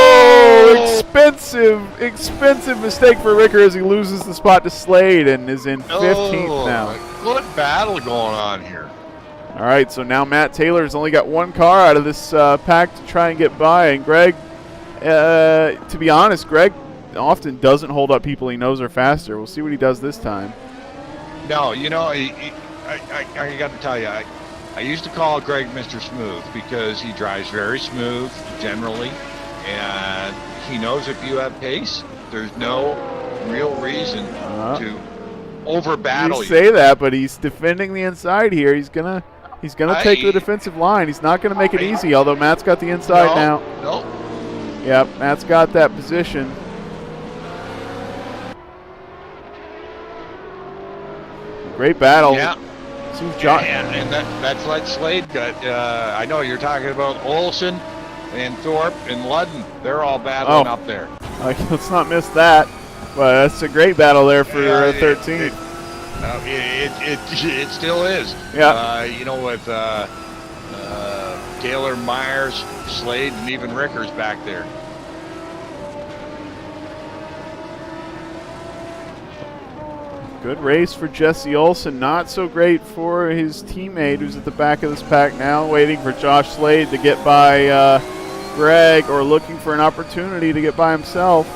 Expensive mistake for Ricker as he loses the spot to Slade and is in 15th now. Good battle going on here. All right, so now Matt Taylor's only got one car out of this pack to try and get by, and Greg, to be honest, Greg often doesn't hold up people he knows are faster. We'll see what he does this time. No, you know, I got to tell you, I used to call Greg Mr. Smooth because he drives very smooth generally, and he knows if you have pace, there's no real reason to over battle you. You say that, but he's defending the inside here. He's gonna take the defensive line. He's not gonna make it easy. Although Matt's got the inside now. No. Yep, Matt's got that position. Great battle. Yeah. And that's like Slade got. I know you're talking about Olson and Thorpe and Ludden. They're all battling up there. Let's not miss that. But that's a great battle there for 13th. It still is. Yeah. You know, with Taylor, Myers, Slade, and even Ricker's back there. Good race for Jesse Olson. Not so great for his teammate who's at the back of this pack now, waiting for Josh Slade to get by Greg, or looking for an opportunity to get by himself.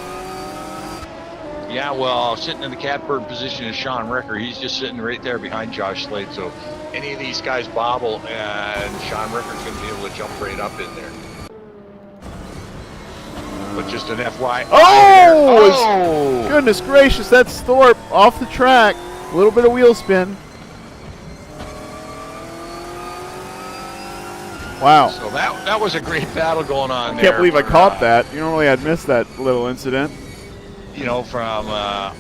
Yeah, well, sitting in the catbird position is Sean Ricker. He's just sitting right there behind Josh Slade. So any of these guys bobble, and Sean Ricker's going to be able to jump right up in there. But just an FYI. Oh! Goodness gracious, that's Thorpe off the track. A little bit of wheel spin. Wow. So that was a great battle going on there. I can't believe I caught that. Normally I'd miss that little incident. You know, from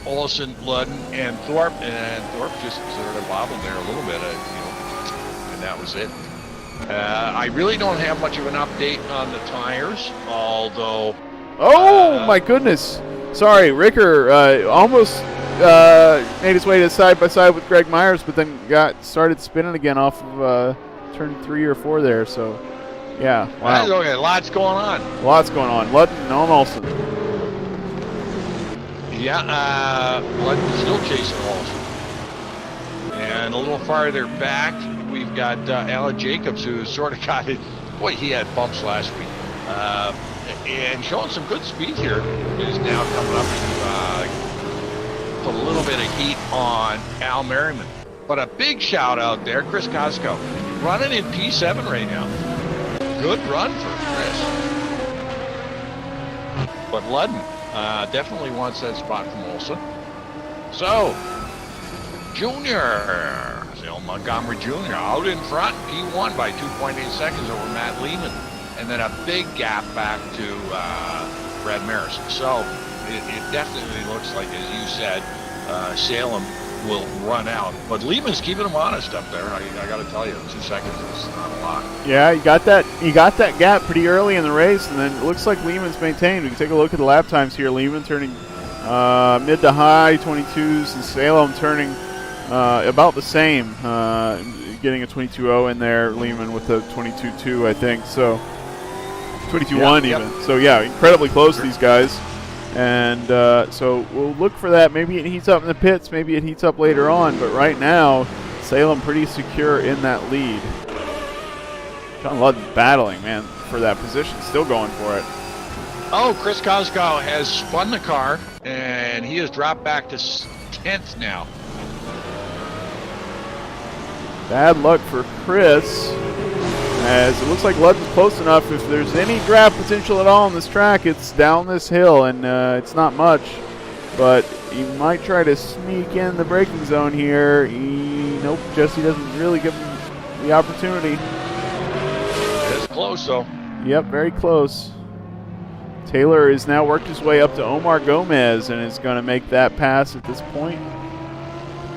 Olson, Ludden, and Thorpe just sort of bobbled there a little bit, and that was it. I really don't have much of an update on the tires, although. Oh my goodness! Sorry, Ricker almost made his way to side by side with Greg Myers, but then started spinning again off of turn 3 or 4 there. So, yeah, wow. Okay, lots going on. Lots going on. Ludden and Olson. Yeah, Ludden's still chasing Olson. And a little farther back, we've got Alan Jacobs, who sort of got it. Boy, he had bumps last week. And showing some good speed here. Is now coming up to put a little bit of heat on Al Merriman. But a big shout out there, Chris Costco, running in P7 right now. Good run for Chris. But Ludden definitely wants that spot from Olson. So, Junior, Zale Montgomery Jr. out in front, P1 by 2.8 seconds over Matt Lehman. And then a big gap back to Brad Maris. So it definitely looks like, as you said, Salem will run out. But Lehman's keeping him honest up there. I got to tell you, 2 seconds is not a lot. Yeah, you got that gap pretty early in the race, and then it looks like Lehman's maintained. We can take a look at the lap times here. Lehman turning mid to high 22s, and Salem turning about the same, getting a 22.0 in there. Lehman with a 22.2, I think. So. 22-1 even. So, yeah, incredibly close, these guys. And so we'll look for that. Maybe it heats up in the pits. Maybe it heats up later on. But right now, Salem pretty secure in that lead. John Ludden battling, man, for that position. Still going for it. Oh, Chris Koskow has spun the car, and he has dropped back to 10th now. Bad luck for Chris, as it looks like Ludden's close enough. If there's any draft potential at all on this track, it's down this hill, and it's not much. But he might try to sneak in the braking zone here. Nope, Jesse doesn't really give him the opportunity. It's close, though. Yep, very close. Taylor has now worked his way up to Omar Gomez and is going to make that pass at this point.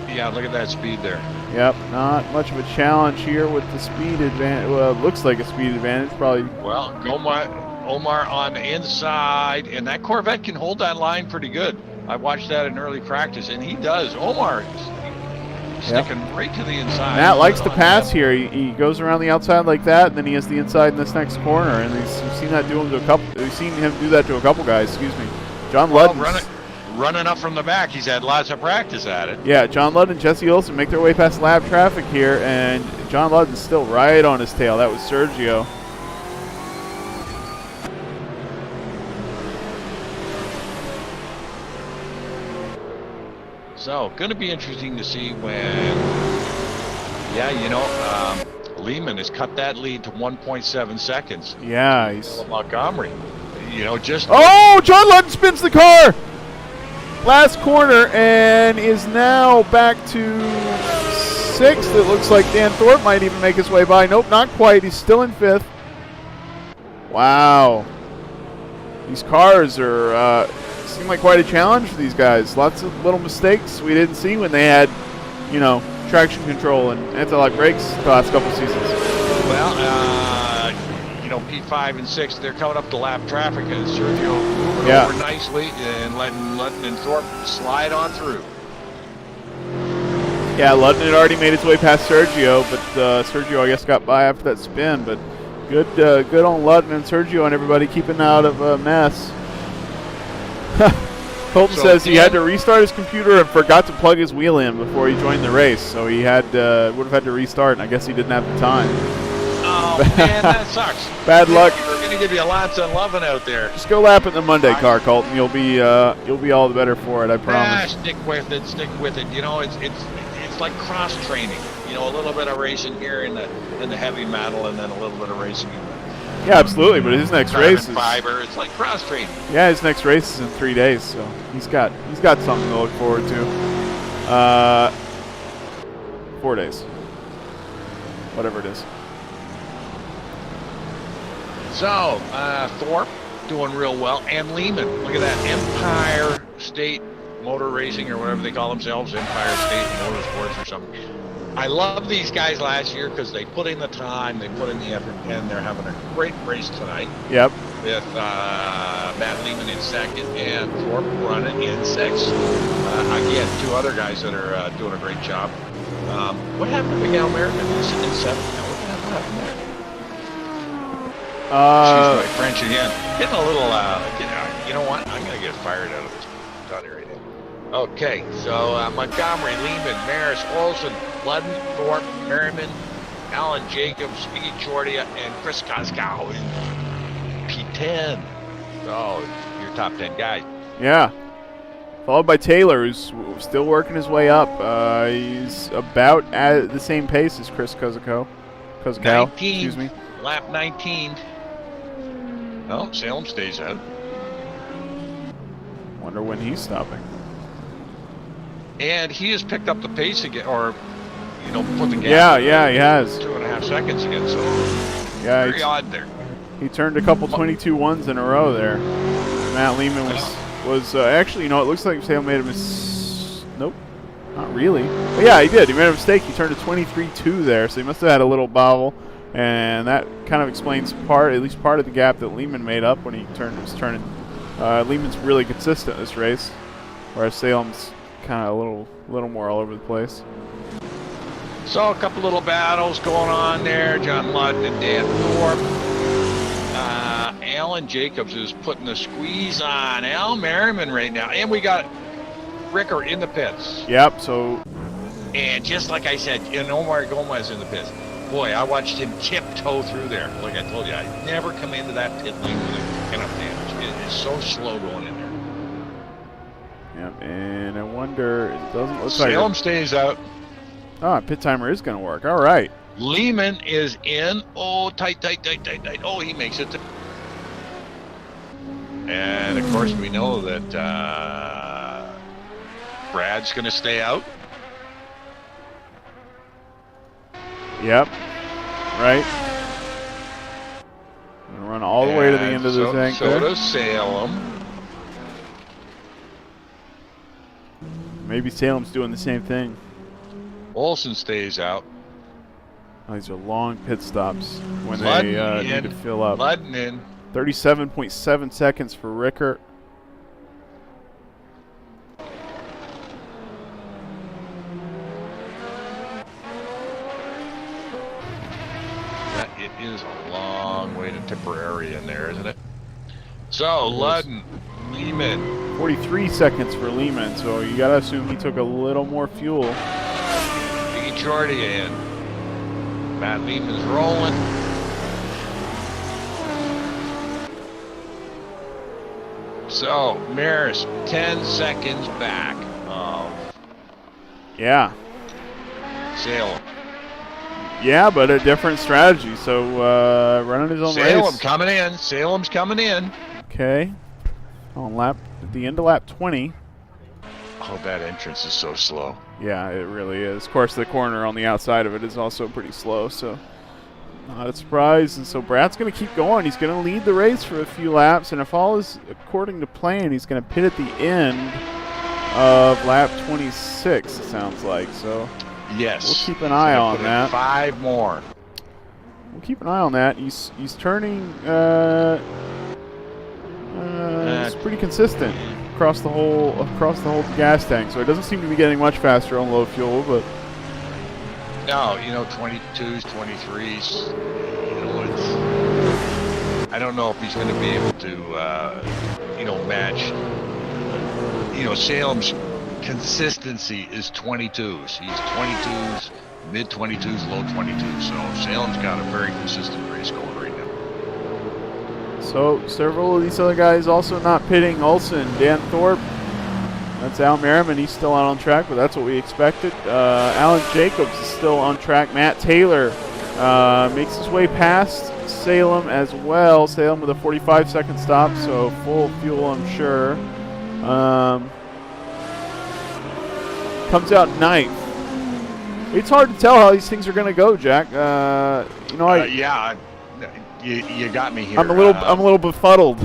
Yeah, look at that speed there. Yep, not much of a challenge here with the speed advantage. Well, it looks like a speed advantage, probably. Well, Omar on the inside, and that Corvette can hold that line pretty good. I watched that in early practice, and he does. Omar is sticking right to the inside. Matt likes to pass here. He goes around the outside like that, and then he has the inside in this next corner. And we've seen that do him to a couple. We've seen him do that to a couple guys. Excuse me, John Ludden. Running up from the back. He's had lots of practice at it. Yeah, John Ludden and Jesse Olsen make their way past lap traffic here, and John Ludden's still right on his tail. That was Sergio. So, going to be interesting to see when, Lehman has cut that lead to 1.7 seconds. Yeah, he's... Montgomery, just... Oh, John Ludden spins the car! Last corner, and is now back to 6th. It looks like Dan Thorpe might even make his way by. Nope, not quite. He's still in 5th. Wow. These cars are... seem like quite a challenge for these guys. Lots of little mistakes we didn't see when they had, traction control and anti-lock brakes the last couple seasons. Well, P5 and 6, they're coming up to lap traffic, and Sergio moving over nicely and letting Ludden and Thorpe slide on through. Yeah, Ludden had already made his way past Sergio, but Sergio, I guess, got by after that spin. But good on Ludden and Sergio and everybody keeping out of a mess. Colton says he had to restart his computer and forgot to plug his wheel in before he joined the race, so he would have had to restart, and I guess he didn't have the time. Oh man, that sucks. Bad luck. We're gonna give you lots of loving out there. Just go lap in the Monday car, Colton. You'll be all the better for it, I promise. Stick with it. It's like cross training. A little bit of racing here in the heavy metal, and then a little bit of racing in the Yeah, absolutely. But his next race is fiber. It's like cross training. Yeah, his next race is in 3 days, so he's got something to look forward to. 4 days, whatever it is. So Thorpe doing real well, and Lehman. Look at that, Empire State Motor Racing or whatever they call themselves, Empire State Motorsports or something. I love these guys last year because they put in the time, they put in the effort, and they're having a great race tonight. Yep. With Matt Lehman in 2nd and Thorpe running in 6th. Again, 2 other guys that are doing a great job. What happened to Miguel American? He's in 7th now. What happened there? Excuse my French again. Getting a little, you know what? I'm going to get fired out of this study right now. Okay, so Montgomery, Lehman, Maris, Olsen, Ludden, Thorpe, Merriman, Alan Jacobs, Iggy Chordia, and Chris Koskow in P10. So, your top 10 guys. Yeah. Followed by Taylor, who's still working his way up. He's about at the same pace as Chris Koskow. 19, excuse me. Lap 19. Oh, Salem stays ahead. Wonder when he's stopping. And he has picked up the pace again, or, put the gap. Yeah, he has. 2.5 seconds again, so yeah, very odd there. He turned a couple 22-1s in a row there. Matt Lehman was actually, it looks like Salem made a nope, not really. But yeah, he did. He made a mistake. He turned a 23-2 there, so he must have had a little bobble. And that kind of explains at least part of the gap that Lehman made up when he was turning. Lehman's really consistent this race, whereas Salem's kind of a little more all over the place. So a couple little battles going on there. John Ludden and Dan Thorpe. Alan Jacobs is putting the squeeze on Al Merriman right now, and we got Ricker in the pits. Yep. So. And just like I said, Omar Gomez in the pits. Boy, I watched him tiptoe through there. Like I told you, I never come into that pit lane with enough damage. is so slow going in there. Yep, and I wonder, it doesn't look Salem like... stays out. Oh, pit timer is going to work. All right. Lehman is in. Oh, tight. Oh, he makes it. And, of course, we know that Brad's going to stay out. Yep. Right. Going to run all the way to the end of this anchor. So does Salem. Maybe Salem's doing the same thing. Olsen stays out. Oh, these are long pit stops when Ludden they need to fill up. Ludden in. 37.7 seconds for Rickert. It is a long way to Tipperary in there, isn't it? So, Ludden, Lehman. 43 seconds for Lehman, so you got to assume he took a little more fuel. Biggie Chordia in. Matt Lehman's rolling. So, Maris, 10 seconds back of Yeah. Salem. Yeah, but a different strategy. So running his own race. Salem's coming in. Okay. On lap at the end of lap 20. Oh, that entrance is so slow. Yeah, it really is. Of course, the corner on the outside of it is also pretty slow, so not a surprise. And so Brad's going to keep going. He's going to lead the race for a few laps, and if all is according to plan, he's going to pit at the end of lap 26, it sounds like. So Yes. we'll keep an eye on that. 5 more. We'll keep an eye on that. He's turning. It's pretty consistent across the whole gas tank. So it doesn't seem to be getting much faster on low fuel, but No, 22s, 23s. I don't know if he's going to be able to, match. Salem's consistency is 22s. He's 22s, mid 22s, low 22s. So Salem's got a very consistent race going right now. so several of these other guys also not pitting. Olsen, Dan Thorpe, that's Al Merriman. He's still out on track, but that's what we expected. Alan Jacobs is still on track. Matt Taylor makes his way past Salem as well. Salem with a 45-second stop, so full fuel, I'm sure. Comes out ninth. It's hard to tell how these things are going to go, Jack. You got me here. I'm a little befuddled.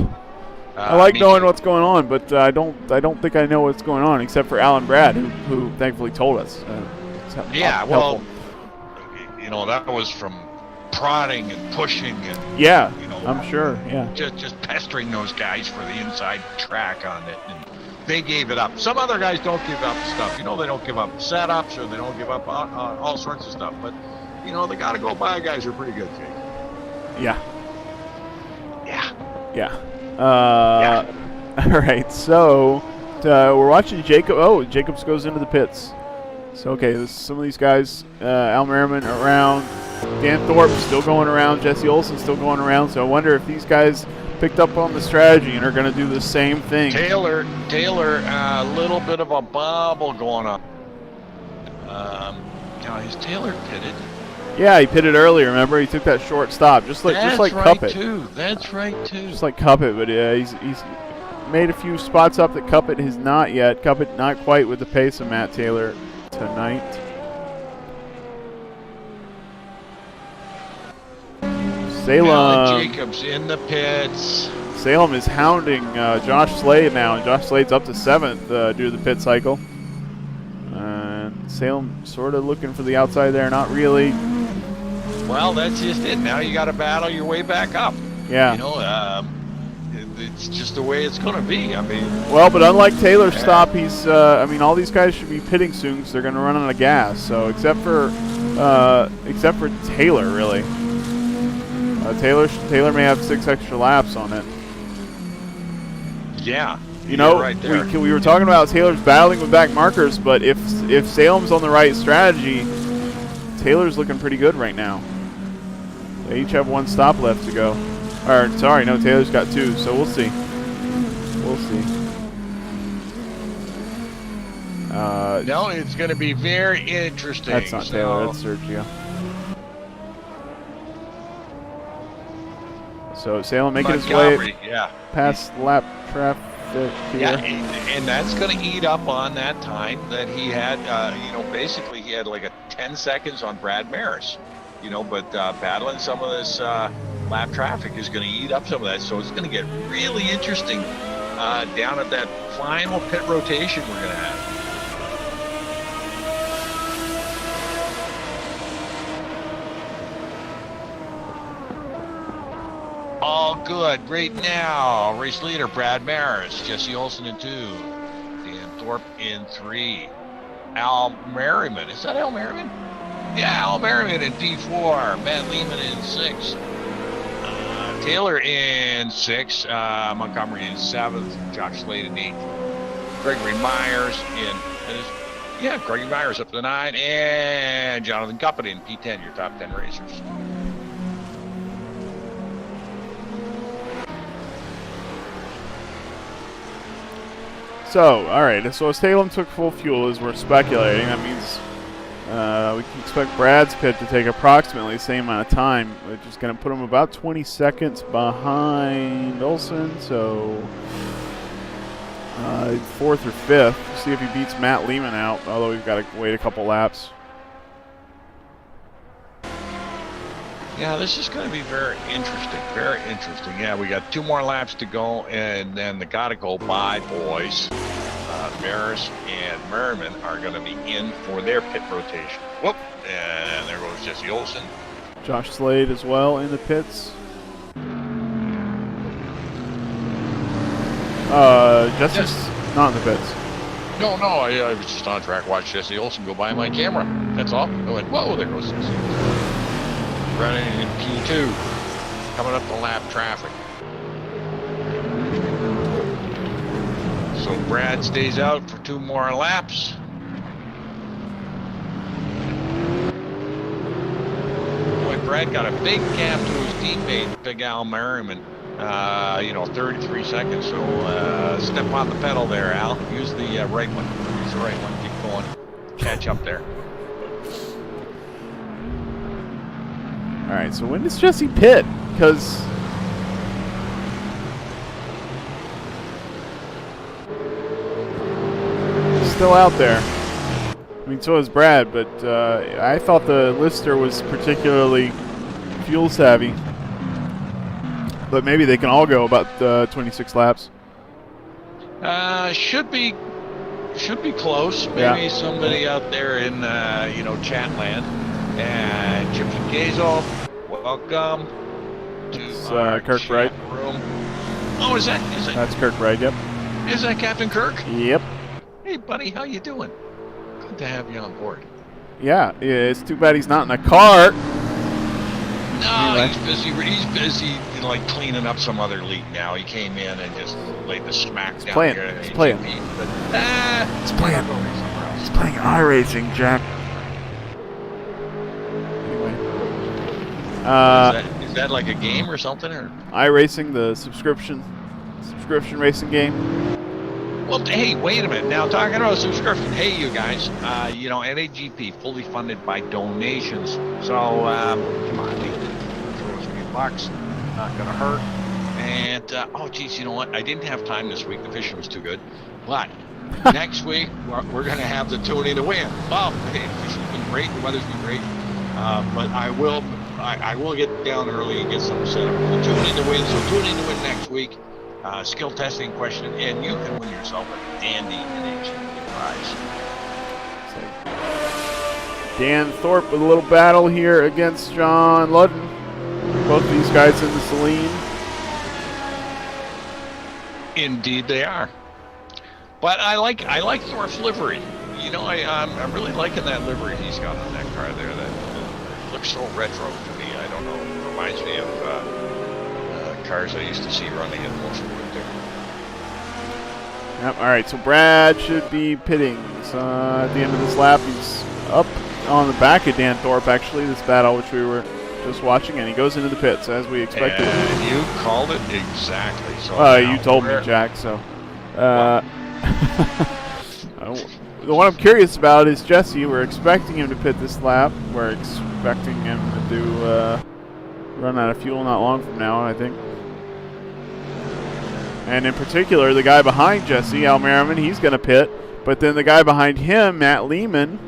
I like knowing what's going on, but I don't think I know what's going on, except for Alan Brad, who thankfully told us. Well, that was from prodding and pushing and I'm sure. Yeah, just pestering those guys for the inside track on it, and they gave it up. Some other guys don't give up stuff. They don't give up setups or they don't give up all sorts of stuff. But they got to go by guys who are pretty good, Jake. Yeah. Yeah. All right, so we're watching Jacob. Oh, Jacobs goes into the pits. So, okay, some of these guys, Al Merriman around, Dan Thorpe still going around, Jesse Olsen still going around. So I wonder if these guys picked up on the strategy and are going to do the same thing. Taylor, a little bit of a bobble going up. Is Taylor pitted? Yeah, he pitted earlier. Remember, he took that short stop, just like Cuppet. That's right too. Just like Cuppet, but he's made a few spots up that Cuppet has not yet. Cuppet not quite with the pace of Matt Taylor tonight. Salem. Alan Jacobs in the pits. Salem is hounding Josh Slade now, and Josh Slade's up to 7th due to the pit cycle. And Salem sort of looking for the outside there, not really. Well, that's just it. Now you got to battle your way back up. Yeah. It's just the way it's going to be. Well, but unlike Taylor's stop, he's. All these guys should be pitting soon because they're going to run out of gas. So except for Taylor, really. Taylor may have 6 extra laps on it. Yeah. Right there. We were talking about Taylor's battling with back markers, but if Salem's on the right strategy, Taylor's looking pretty good right now. They each have 1 stop left to go. Taylor's got 2, so we'll see. we'll see. No, it's going to be very interesting. That's not Taylor, that's Sergio. So Salem making his way past lap traffic here. Yeah, and that's going to eat up on that time that he had. Basically he had like a 10 seconds on Brad Maris. But battling some of this lap traffic is going to eat up some of that. So it's going to get really interesting down at that final pit rotation we're going to have. All good right now. Race leader Brad Maris, Jesse Olsen in 2, Dan Thorpe in 3, Al Merriman. Is that Al Merriman? Yeah, Al Merriman in P4, Matt Lehman in 6, Taylor in 6, Montgomery in 7th, Josh Slade in 8th, Gregory Myers in Gregory Myers up to 9, and Jonathan Cuppett in P10. Your top 10 racers. So, alright, so as Salem took full fuel, as we're speculating, that means we can expect Brad's pit to take approximately the same amount of time, which is going to put him about 20 seconds behind Olsen, so 4th or 5th. See if he beats Matt Lehman out, although we've got to wait a couple laps. Yeah, this is going to be very interesting. Very interesting. Yeah, we got 2 more laps to go, and then the gotta go by boys. Maris and Merriman are going to be in for their pit rotation. Whoop! And there goes Jesse Olsen. Josh Slade as well in the pits. Jesse's not in the pits. No, I was just on track. Watch Jesse Olsen go by my camera. That's all. I went, whoa, there goes Jesse. Running in P2, coming up the lap traffic. So Brad stays out for 2 more laps. Boy, Brad got a big gap to his teammate, Big Al Merriman. 33 seconds. So step on the pedal there, Al. Use the right one. Use the right one. Keep going. Catch up there. All right, so when does Jesse pit? Because he's still out there. I mean, so is Brad, but I thought the Lister was particularly fuel savvy. But maybe they can all go about 26 laps. Should be close. Maybe somebody out there in Chatland. And Chip and Gazel, welcome to our Kirk Wright room. Oh, is that? That's Kirk Wright. Yep. Is that Captain Kirk? Yep. Hey, buddy, how you doing? Good to have you on board. Yeah. It's too bad he's not in a car. No, anyway. He's busy, cleaning up some other leak now. He came in and just laid the smack down here. He's playing. He's playing. He's playing iRacing, Jack. Is that like a game or something? Or iRacing, the subscription racing game. Well, hey, wait a minute. Now, talking about subscription, hey, you guys, NAGP fully funded by donations. So, come on, throw us a few bucks. Not going to hurt. And, oh, geez, you know what? I didn't have time this week. The fishing was too good. But next week, we're going to have the tune in to win. Well, hey, the fishing's been great. The weather's been great. But I will get down early and get some set up. We'll tune in to win. So tune in to win next week. Skill testing question, and you can win yourself a dandy NHP prize. Dan Thorpe with a little battle here against John Ludden. Both of these guys in the Celine. Indeed, they are. But I like Thorpe's livery. I'm really liking that livery he's got on that car there. That looks so retro to me. I don't know. It reminds me of cars I used to see running at most winter. Yep. All right. So Brad should be pitting. So at the end of this lap, he's up on the back of Dan Thorpe. Actually, this battle which we were just watching, and he goes into the pits as we expected. And you called it exactly. So you told me, Jack. So The one I'm curious about is Jesse. We're expecting him to pit this lap. We're expecting him to do run out of fuel not long from now, I think. And in particular, the guy behind Jesse, Al Merriman, he's going to pit. But then the guy behind him, Matt Lehman,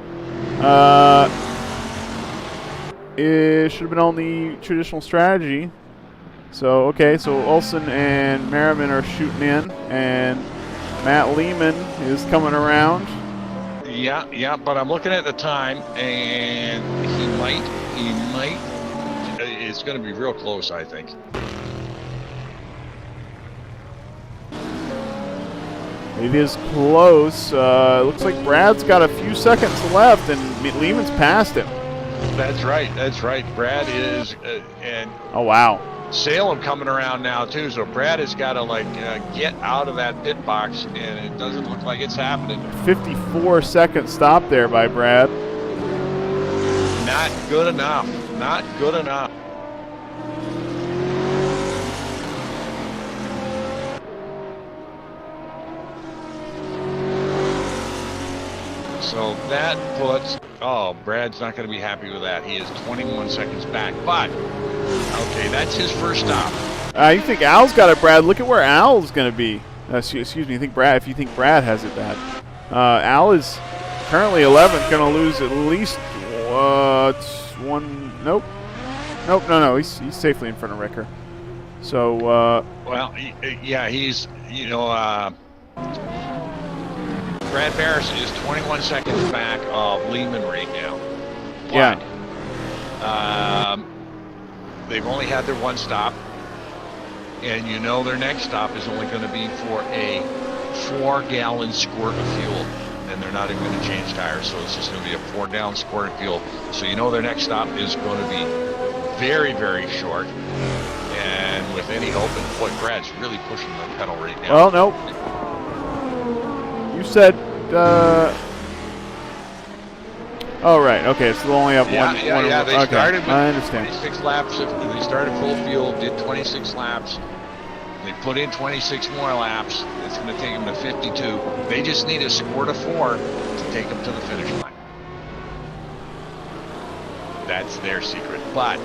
it should have been on the traditional strategy. So, okay, so Olsen and Merriman are shooting in, and Matt Lehman is coming around. Yeah, but I'm looking at the time, and he might, it's going to be real close, I think. It is close. Looks like Brad's got a few seconds left, and Lehman's passed him. That's right. Brad is, and oh wow, Salem coming around now too. So Brad has got to get out of that pit box, and it doesn't look like it's happening. 54-second stop there by Brad. Not good enough. Not good enough. So that puts, Brad's not going to be happy with that. He is 21 seconds back, but, okay, that's his first stop. You think Al's got it, Brad? Look at where Al's going to be. Excuse me, if you think Brad has it bad. Al is currently 11th, going to lose at least one, no, he's safely in front of Ricker. So, well, yeah, he's, Brad Barris is 21 seconds back of Lehman right now. But, they've only had their one stop, and their next stop is only going to be for a 4-gallon squirt of fuel, and they're not even going to change tires, so it's just going to be a 4-gallon squirt of fuel. So their next stop is going to be very, very short, and with any hope, and boy, Brad's really pushing the pedal right now. Well, no. You said, oh, right. Okay, so they'll only have one. Yeah. They started with I understand. 26 laps. They started full fuel, did 26 laps. They put in 26 more laps. It's going to take them to 52. They just need a squirt of 4 to take them to the finish line. That's their secret. But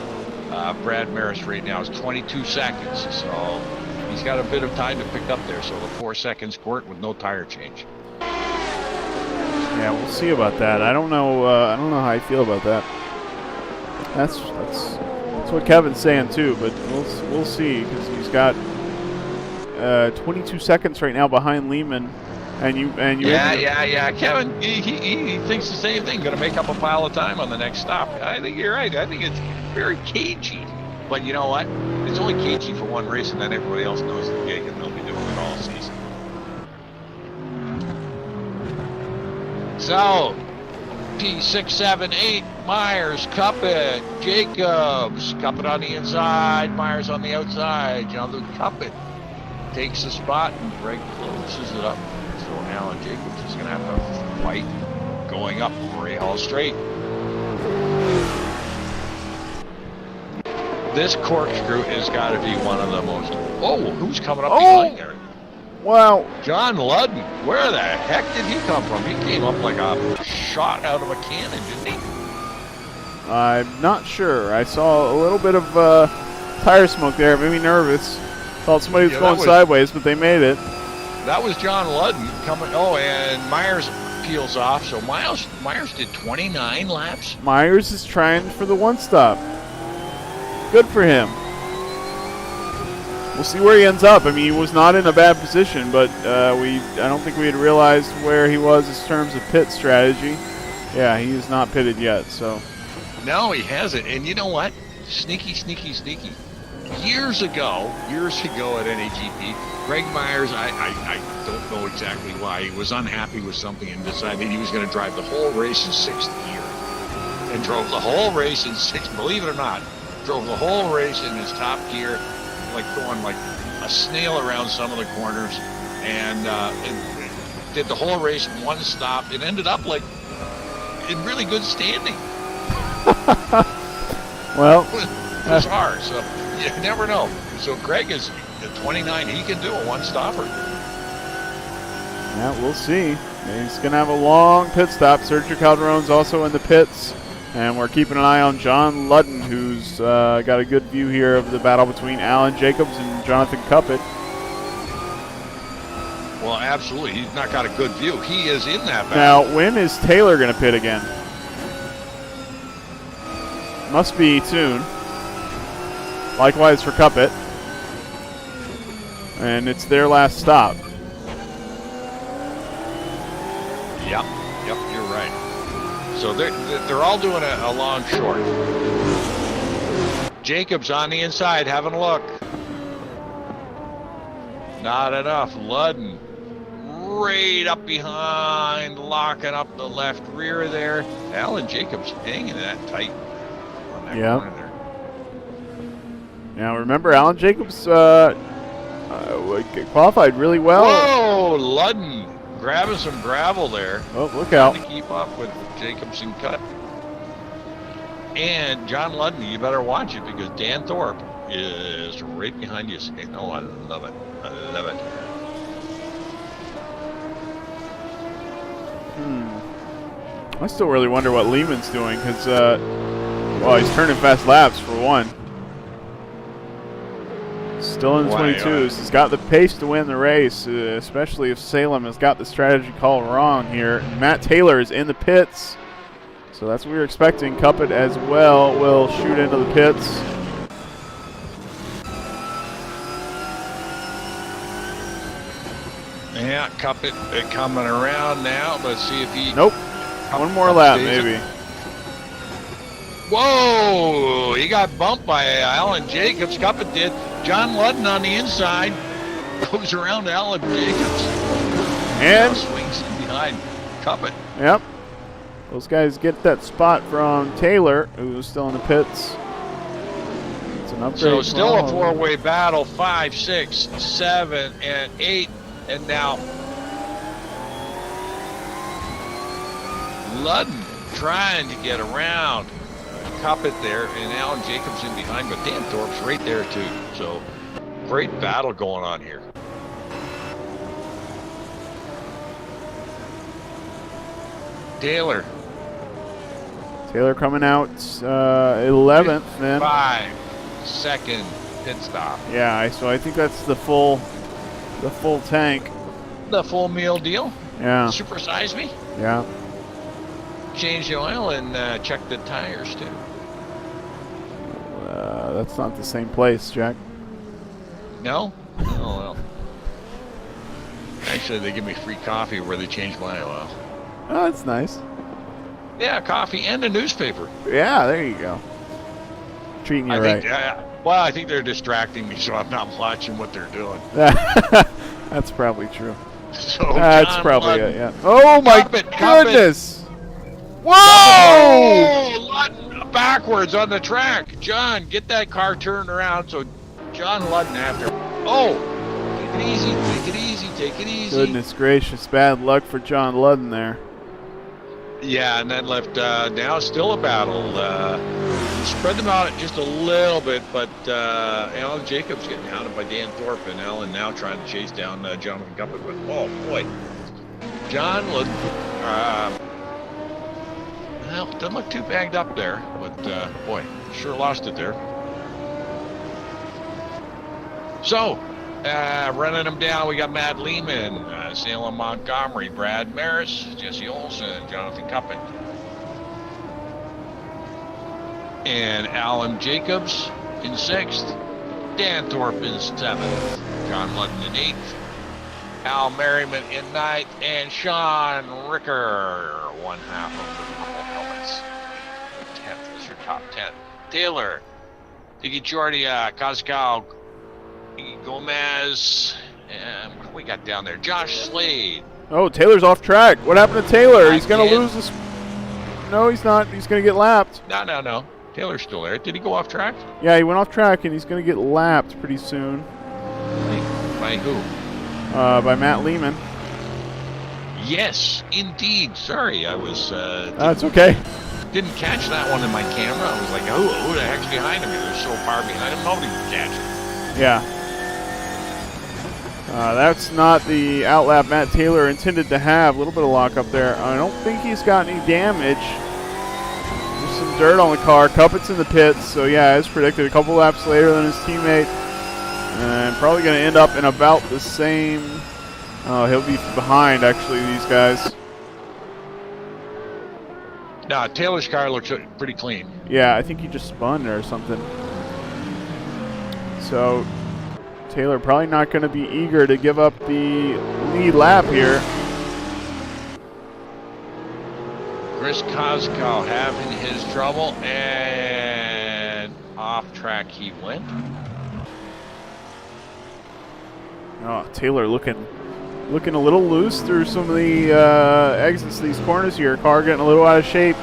Brad Maris right now is 22 seconds, so he's got a bit of time to pick up there. So the 4-second squirt with no tire change. Yeah, we'll see about that. I don't know how I feel about that. That's what Kevin's saying too, but we'll see, because he's got 22 seconds right now behind Lehman, and you. Yeah. Kevin, he thinks the same thing. Going to make up a pile of time on the next stop. I think you're right. I think it's very cagey, but you know what? It's only cagey for one race, and then everybody else knows the gig, and they'll be doing it all season. So, P6, 7, 8, Myers, Cuppet, Jacobs, Cuppet on the inside, Myers on the outside, John-Luc Cuppet takes the spot, and Greg closes it up. So now Jacobs is going to have a fight going up Ray Hall Straight. This corkscrew has got to be one of the most, who's coming up behind there? Wow. John Ludden, where the heck did he come from? He came up like a shot out of a cannon, didn't he? I'm not sure. I saw a little bit of tire smoke there. It made me nervous. Thought somebody was going sideways, but they made it. That was John Ludden coming. Oh, and Myers peels off. So Myers did 29 laps. Myers is trying for the one stop. Good for him. We'll see where he ends up. I mean, he was not in a bad position, but I don't think we had realized where he was in terms of pit strategy. Yeah, he is not pitted yet, so. No, he hasn't. And you know what? Sneaky. Years ago at NAGP, Greg Myers, I don't know exactly why, he was unhappy with something and decided he was going to drive the whole race in 6th gear. And drove the whole race in 6th, believe it or not, drove the whole race in his top gear, like going like a snail around some of the corners, and did the whole race in one stop. It ended up like in really good standing. Well, it was hard, so you never know. So Greg is at 29. He can do a one-stopper. Yeah, we'll see. He's going to have a long pit stop. Sergio Calderon's also in the pits. And we're keeping an eye on John Ludden, who's got a good view here of the battle between Alan Jacobs and Jonathan Cuppett. Well, absolutely. He's not got a good view. He is in that battle. Now, when is Taylor going to pit again? Must be soon. Likewise for Cuppett. And it's their last stop. Yep, you're right. So they're all doing a long short. Jacobs on the inside having a look. Not enough. Ludden right up behind, locking up the left rear there. Alan Jacobs hanging that tight on that corner there. Now remember, Alan Jacobs qualified really well. Whoa, Ludden grabbing some gravel there. Oh, look out. To keep up with Jacobs and Cut. And John Ludden, you better watch it because Dan Thorpe is right behind you. Oh, I love it. I love it. I still really wonder what Lehman's doing because, well, he's turning fast laps for one. Still in the 22s. He's got the pace to win the race, especially if Salem has got the strategy call wrong here. Matt Taylor is in the pits, so that's what we were expecting. Cuppett as well will shoot into the pits. Yeah, Cuppett coming around now. Let's see if he... Nope. One more lap, maybe. Whoa! He got bumped by Alan Jacobs. Cuppett did. John Ludden on the inside goes around to Alan Jacobs. And swings in behind Cuppett. Yep. Those guys get that spot from Taylor, who's still in the pits. It's an upgrade. So still a four-way battle. 5, 6, 7, and 8. And now Ludden trying to get around Cuppett there, and Alan Jacobs in behind, but Dan Thorpe's right there too. So great battle going on here. Taylor coming out 11th, then. 5-second pit stop. Yeah, so I think that's the full tank. The full meal deal. Yeah. Supersize me. Yeah. Change the oil and check the tires too. That's not the same place, Jack. No? Oh, well. Actually, they give me free coffee where they change my oil. Oh, that's nice. Yeah, coffee and a newspaper. Yeah, there you go. Treating you right. Well, I think they're distracting me, so I'm not watching what they're doing. That's probably true. So That's John probably Ludden. it, yeah. Oh, my goodness! Whoa! Ludden backwards on the track. John, get that car turned around so John Ludden after. Oh, take it easy, take it easy, take it easy. Goodness gracious, bad luck for John Ludden there. Yeah, and that left now still a battle. Spread them out just a little bit, but Alan Jacobs getting hounded by Dan Thorpe, and Alan now trying to chase down Jonathan Cuppett. But oh boy, John Ludden, well, doesn't look too banged up there, but boy, sure lost it there. So, running them down, we got Matt Lehman, Salem Montgomery, Brad Maris, Jesse Olson, Jonathan Cuppett. And Alan Jacobs in 6th, Dan Thorpe in 7th, John Ludden in 8th, Al Merriman in 9th, and Sean Ricker, one half of the purple helmets. 10th is your top 10. Taylor, Diggy Jordi, Coscow, Gomez, and what do we got down there? Josh Slade. Oh, Taylor's off track. What happened to Taylor? He's going to lose this. No, he's not. He's going to get lapped. No. Taylor's still there. Did he go off track? Yeah, he went off track, and he's going to get lapped pretty soon. By who? By Matt Lehman. Yes, indeed. Sorry, I was... That's okay. Didn't catch that one in my camera. I was like, oh, who the heck's behind him? They're so far behind him, nobody can catch it. Yeah. That's not the outlap Matt Taylor intended to have. A little bit of lock up there. I don't think he's got any damage. There's some dirt on the car. Cuppet's in the pits, so yeah, as predicted, a couple laps later than his teammate. And probably going to end up in about the same. Oh, he'll be behind, actually, these guys. No, Taylor's car looks pretty clean. Yeah, I think he just spun or something. So Taylor probably not going to be eager to give up the lead lap here. Chris Koskow having his trouble, and off track he went. Oh, Taylor looking a little loose through some of the exits of these corners here. Car getting a little out of shape.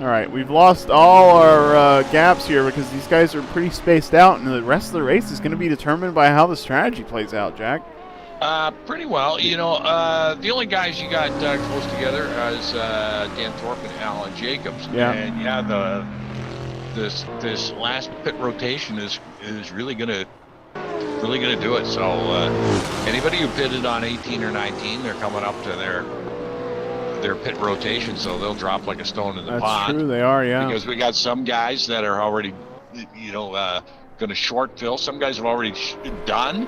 All right, we've lost all our gaps here because these guys are pretty spaced out, and the rest of the race is going to be determined by how the strategy plays out, Jack. Pretty well. You know, the only guys you got close together is Dan Thorpe and Alan Jacobs. Yeah. And yeah, this last pit rotation is really gonna do it. So anybody who pitted on 18 or 19, they're coming up to their pit rotation, so they'll drop like a stone in the pond. That's true, they are, yeah. Because we got some guys that are already, going to short fill. Some guys have already done.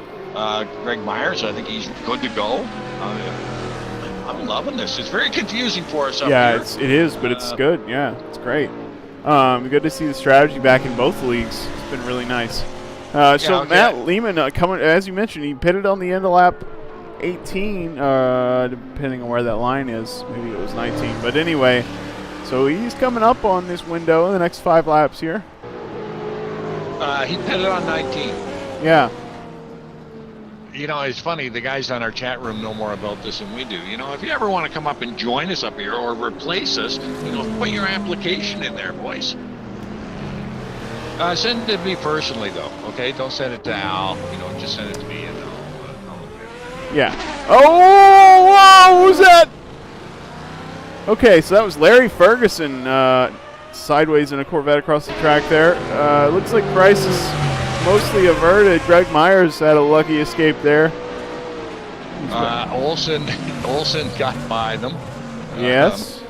Greg Myers, I think he's good to go. I'm loving this. It's very confusing for us up here. Yeah, it is, but it's good. Yeah, it's great. Good to see the strategy back in both leagues. It's been really nice. So Matt Lehman, coming, as you mentioned, he pitted on the end of lap 18, depending on where that line is. Maybe it was 19. But anyway, so he's coming up on this window in the next 5 laps here. He pitted on 19. Yeah. You know, it's funny, the guys on our chat room know more about this than we do. You know, if you ever want to come up and join us up here or replace us, put your application in there, boys. Send it to me personally, though, okay? Don't send it to Al. Just send it to me, and I'll yeah. Oh, wow, what was that? Okay, so that was Larry Ferguson sideways in a Corvette across the track there. Looks like Bryce is mostly averted. Greg Myers had a lucky escape there. Olsen got by them. Yes.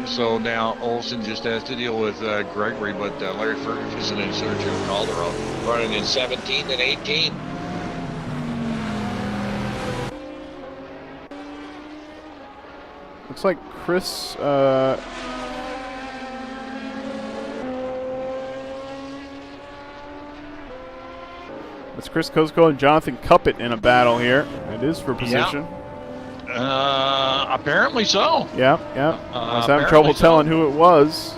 So now Olsen just has to deal with Gregory, but Larry Ferguson and Sergio Calderon running in 17 and 18. Looks like Chris. It's Chris Kosko and Jonathan Cuppet in a battle here. It is for position. Yeah. Apparently so. Yeah. I was having trouble telling who it was.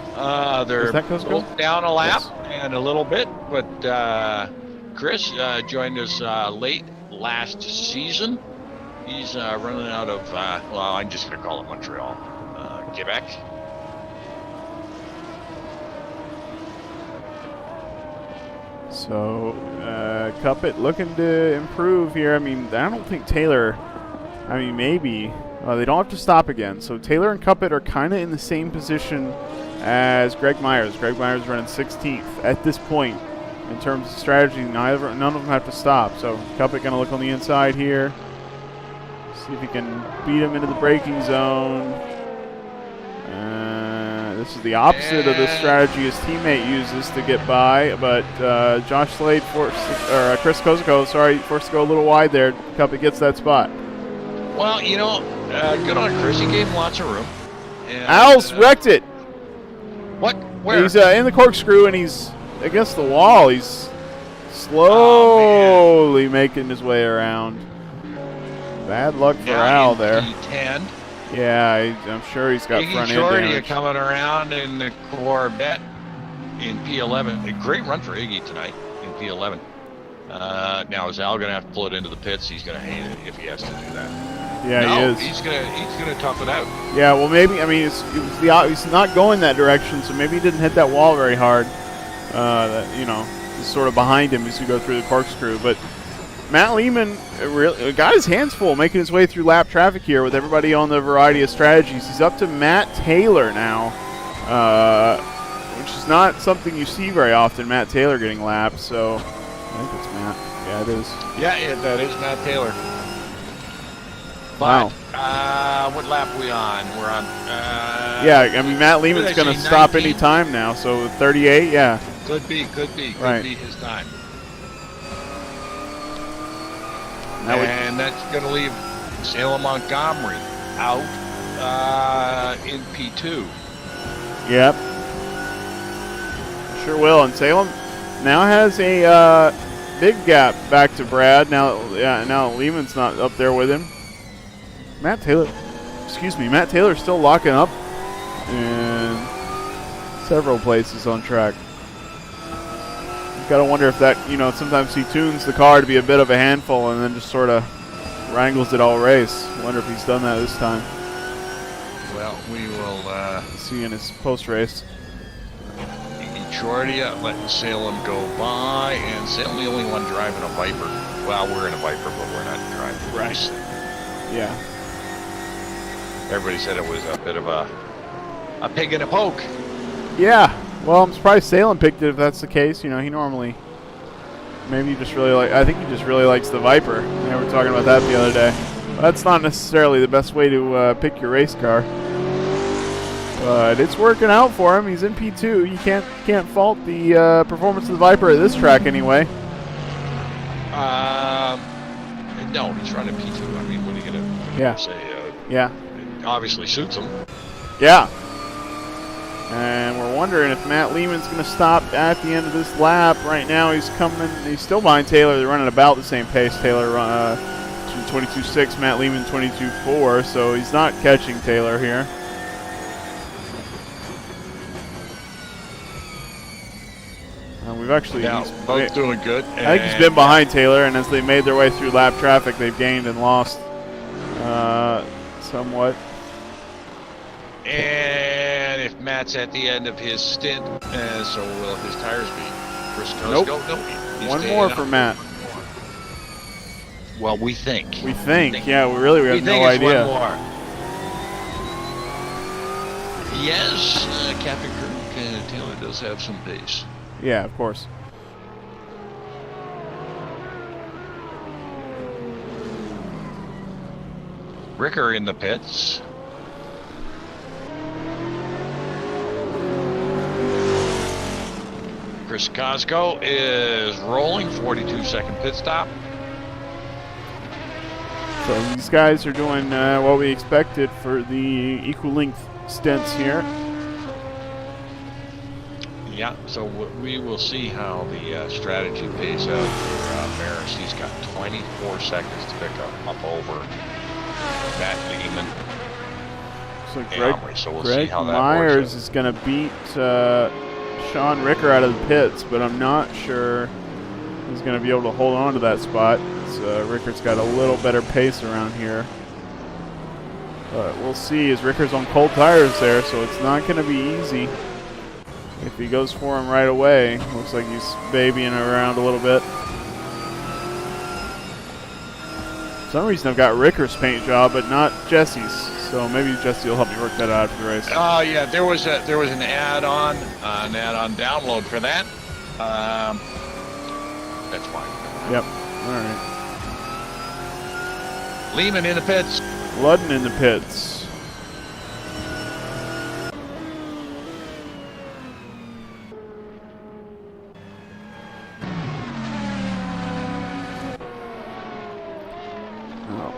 They're that Kosko? Down a lap Yes. and a little bit, but Chris joined us late last season. He's running out of, I'm just going to call it Montreal, Quebec. So, Cuppet looking to improve here. I mean, I don't think Taylor, maybe. They don't have to stop again. So, Taylor and Cuppet are kind of in the same position as Greg Myers. Greg Myers running 16th at this point in terms of strategy. None of them have to stop. So, Cuppet going to look on the inside here. See if he can beat him into the braking zone. This is the opposite of the strategy his teammate uses to get by, but Josh Slade Chris Kosko, forced to go a little wide there. Cuppet gets that spot. Well, good on Chris. He gave him lots of room. And, Al's wrecked it. What? Where? He's in the corkscrew and he's against the wall. He's slowly making his way around. Bad luck for Al there. P10. Yeah, I'm sure he's got front end damage. Coming around in the Corvette in P11. A great run for Iggy tonight in P11. Now is Al going to have to pull it into the pits? He's going to hate it if he has to do that. Yeah, he is. He's gonna tough it out. Yeah, well, maybe. He's not going that direction, so maybe he didn't hit that wall very hard. He's sort of behind him as you go through the corkscrew, but. Matt Lehman really got his hands full making his way through lap traffic here with everybody on the variety of strategies. He's up to Matt Taylor now, which is not something you see very often, Matt Taylor getting laps. So I think it's Matt. Yeah, it is. Yeah, that is Matt Taylor. Wow. But what lap are we on? We're on. Yeah, I mean, Matt what did Lehman's I going to say, stop 19? any time now, so 38, yeah. Could be Right. his time. That That's going to leave Salem Montgomery out in P2. Yep. Sure will. And Salem now has a big gap back to Brad. Now Lehman's not up there with him. Matt Taylor's still locking up in several places on track. Got to wonder if that, sometimes he tunes the car to be a bit of a handful and then just sort of wrangles it all race. Wonder if he's done that this time. Well, we will See in his post-race. Shorty letting Salem go by, and Salem the only one driving a Viper. Well, we're in a Viper, but we're not driving. Right. Yeah. Everybody said it was a bit of a pig in a poke. Yeah. Well, I'm surprised Salem picked it if that's the case. He normally, maybe I think he just really likes the Viper. We were talking about that the other day. But that's not necessarily the best way to pick your race car. But it's working out for him. He's in P2. You can't fault the performance of the Viper at this track anyway. No, he's running P2. I mean, what are you going to say? Yeah. It obviously suits him. Yeah. And we're wondering if Matt Lehman's going to stop at the end of this lap. Right now he's still behind Taylor. They're running about the same pace. Taylor 22.6, Matt Lehman 22.4, so he's not catching Taylor here. We've actually both doing good. I think he's been behind Taylor, and as they made their way through lap traffic, they've gained and lost somewhat. And if Matt's at the end of his stint, so will his tires be. Chris Nope. He's One more for Matt. Well, we think. Yeah, we have no idea. One more. Yes, Captain Kirk Taylor does have some pace. Yeah, of course. Ricker in the pits. Chris Cosco is rolling, 42-second pit stop. So these guys are doing what we expected for the equal length stints here. Yeah, so we will see how the strategy pays out for Maris. He's got 24 seconds to pick up over Matt Lehman. So we'll Greg see how that Myers works is going to beat Sean Ricker out of the pits, but I'm not sure he's going to be able to hold on to that spot. Ricker's got a little better pace around here. But we'll see, as Ricker's on cold tires there, so it's not going to be easy. If he goes for him right away, looks like he's babying around a little bit. For some reason I've got Ricker's paint job, but not Jesse's. So maybe Jesse will help me work that out after the race. Oh yeah, there was an add-on download for that. That's fine. Yep. All right. Lehman in the pits. Ludden in the pits.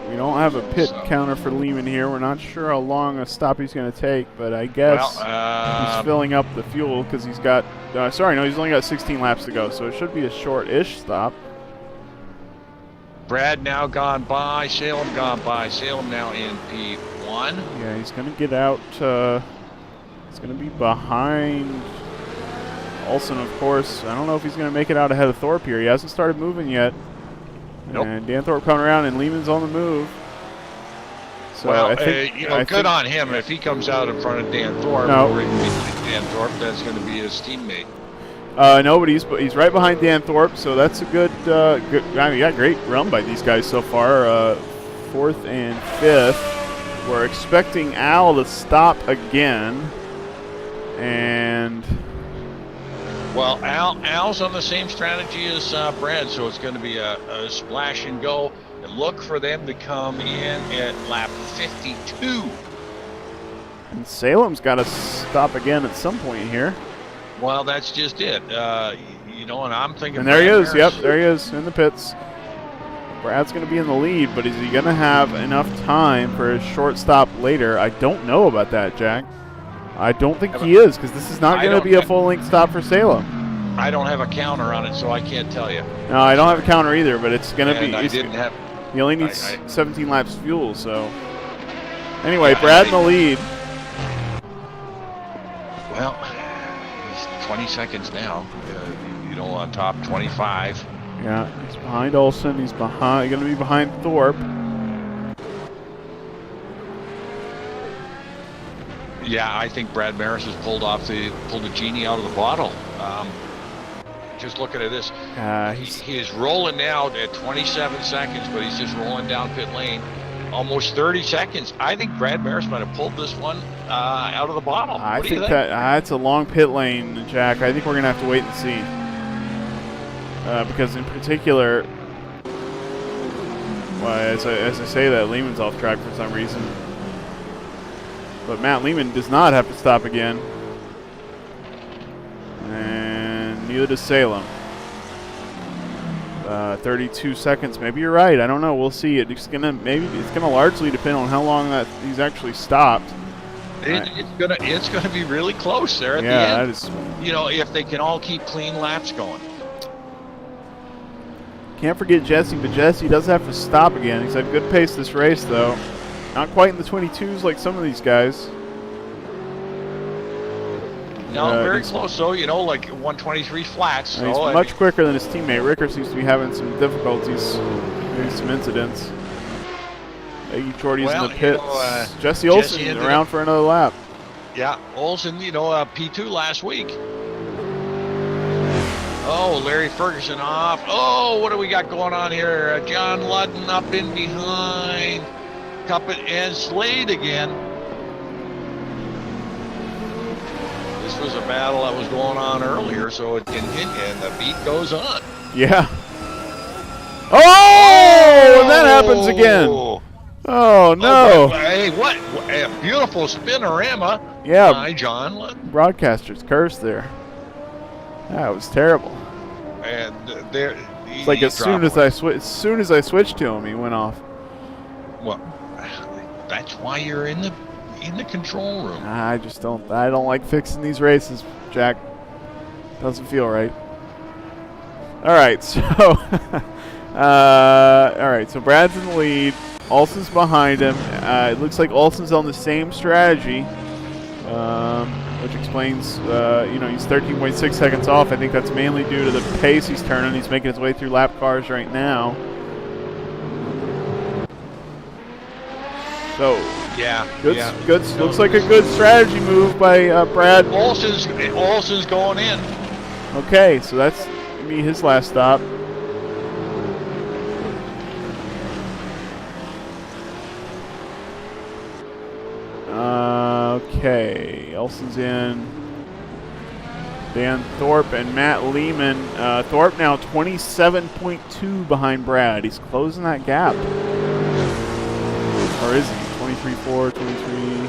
We don't have a pit counter for Lehman here. We're not sure how long a stop he's going to take, but I guess he's filling up the fuel because he's got... he's only got 16 laps to go, so it should be a short-ish stop. Brad now gone by. Salem gone by. Salem now in P1. Yeah, he's going to get out. He's going to be behind Olsen, of course. I don't know if he's going to make it out ahead of Thorpe here. He hasn't started moving yet. Nope. And Dan Thorpe coming around, and Lehman's on the move. So well, I think, good on him. If he comes out in front of Dan Thorpe, or Dan Thorpe, that's going to be his teammate. No, but he's right behind Dan Thorpe, so that's a good. Great run by these guys so far. Fourth and fifth. We're expecting Al to stop again, and Well, Al's on the same strategy as Brad, so it's going to be a splash and go. And look for them to come in at lap 52. And Salem's got to stop again at some point here. Well, that's just it. You know, and I'm thinking. And there he is. Harris. Yep, there he is in the pits. Brad's going to be in the lead, but is he going to have enough time for a short stop later? I don't know about that, Jack. I don't think he is, because this is not going to be a full-length stop for Salem. I don't have a counter on it, so I can't tell you. No, I don't have a counter either, but it's going to be. I didn't have. He only needs 17 laps fuel, so. Anyway, Brad in the lead. Well, he's 20 seconds now. You know, on top, 25. Yeah, he's behind Olsen. He's going to be behind Thorpe. Yeah, I think Brad Maris has pulled the genie out of the bottle. Just looking at this, he is rolling now at 27 seconds, but he's just rolling down pit lane, almost 30 seconds. I think Brad Maris might have pulled this one out of the bottle. I think that's a long pit lane, Jack. I think we're gonna have to wait and see, because in particular, well, as I say that, Lehman's off track for some reason. But Matt Lehman does not have to stop again. And neither does Salem. 32 seconds. Maybe you're right. I don't know. We'll see. It's gonna largely depend on how long that he's actually stopped. It's gonna be really close there at the end. Yeah, that is. You know, if they can all keep clean laps going. Can't forget Jesse, but Jesse does have to stop again. He's had good pace this race, though. Not quite in the 22s like some of these guys. No, very close, though. You know, like 123 flats. He's much quicker than his teammate. Ricker seems to be having some difficulties, maybe some incidents. Iggy Chorty's in the pits. You know, Jesse Olsen around for another lap. Yeah, Olsen, you know, P2 last week. Oh, Larry Ferguson off. Oh, what do we got going on here? John Ludden up in behind. Cuppet and Slade again. This was a battle that was going on earlier, so it continued, and the beat goes on. Yeah. Oh, and that happens again. Oh, no. Oh, hey, what a beautiful spinorama by John Ludden. Broadcaster's curse there. That was terrible. And there, it's like as soon as I switched to him, he went off. Well, that's why you're in the control room. I don't like fixing these races, Jack. Doesn't feel right. All right, so so Brad's in the lead. Olsen's behind him. It looks like Olsen's on the same strategy, which explains, he's 13.6 seconds off. I think that's mainly due to the pace he's turning. He's making his way through lap cars right now. So good. Looks like a good strategy move by Brad. Olsen's going in. Okay, so that's gonna be his last stop. Okay, Olsen's in. Dan Thorpe and Matt Lehman. Thorpe now 27.2 behind Brad. He's closing that gap. Or is he? 23.4, 23.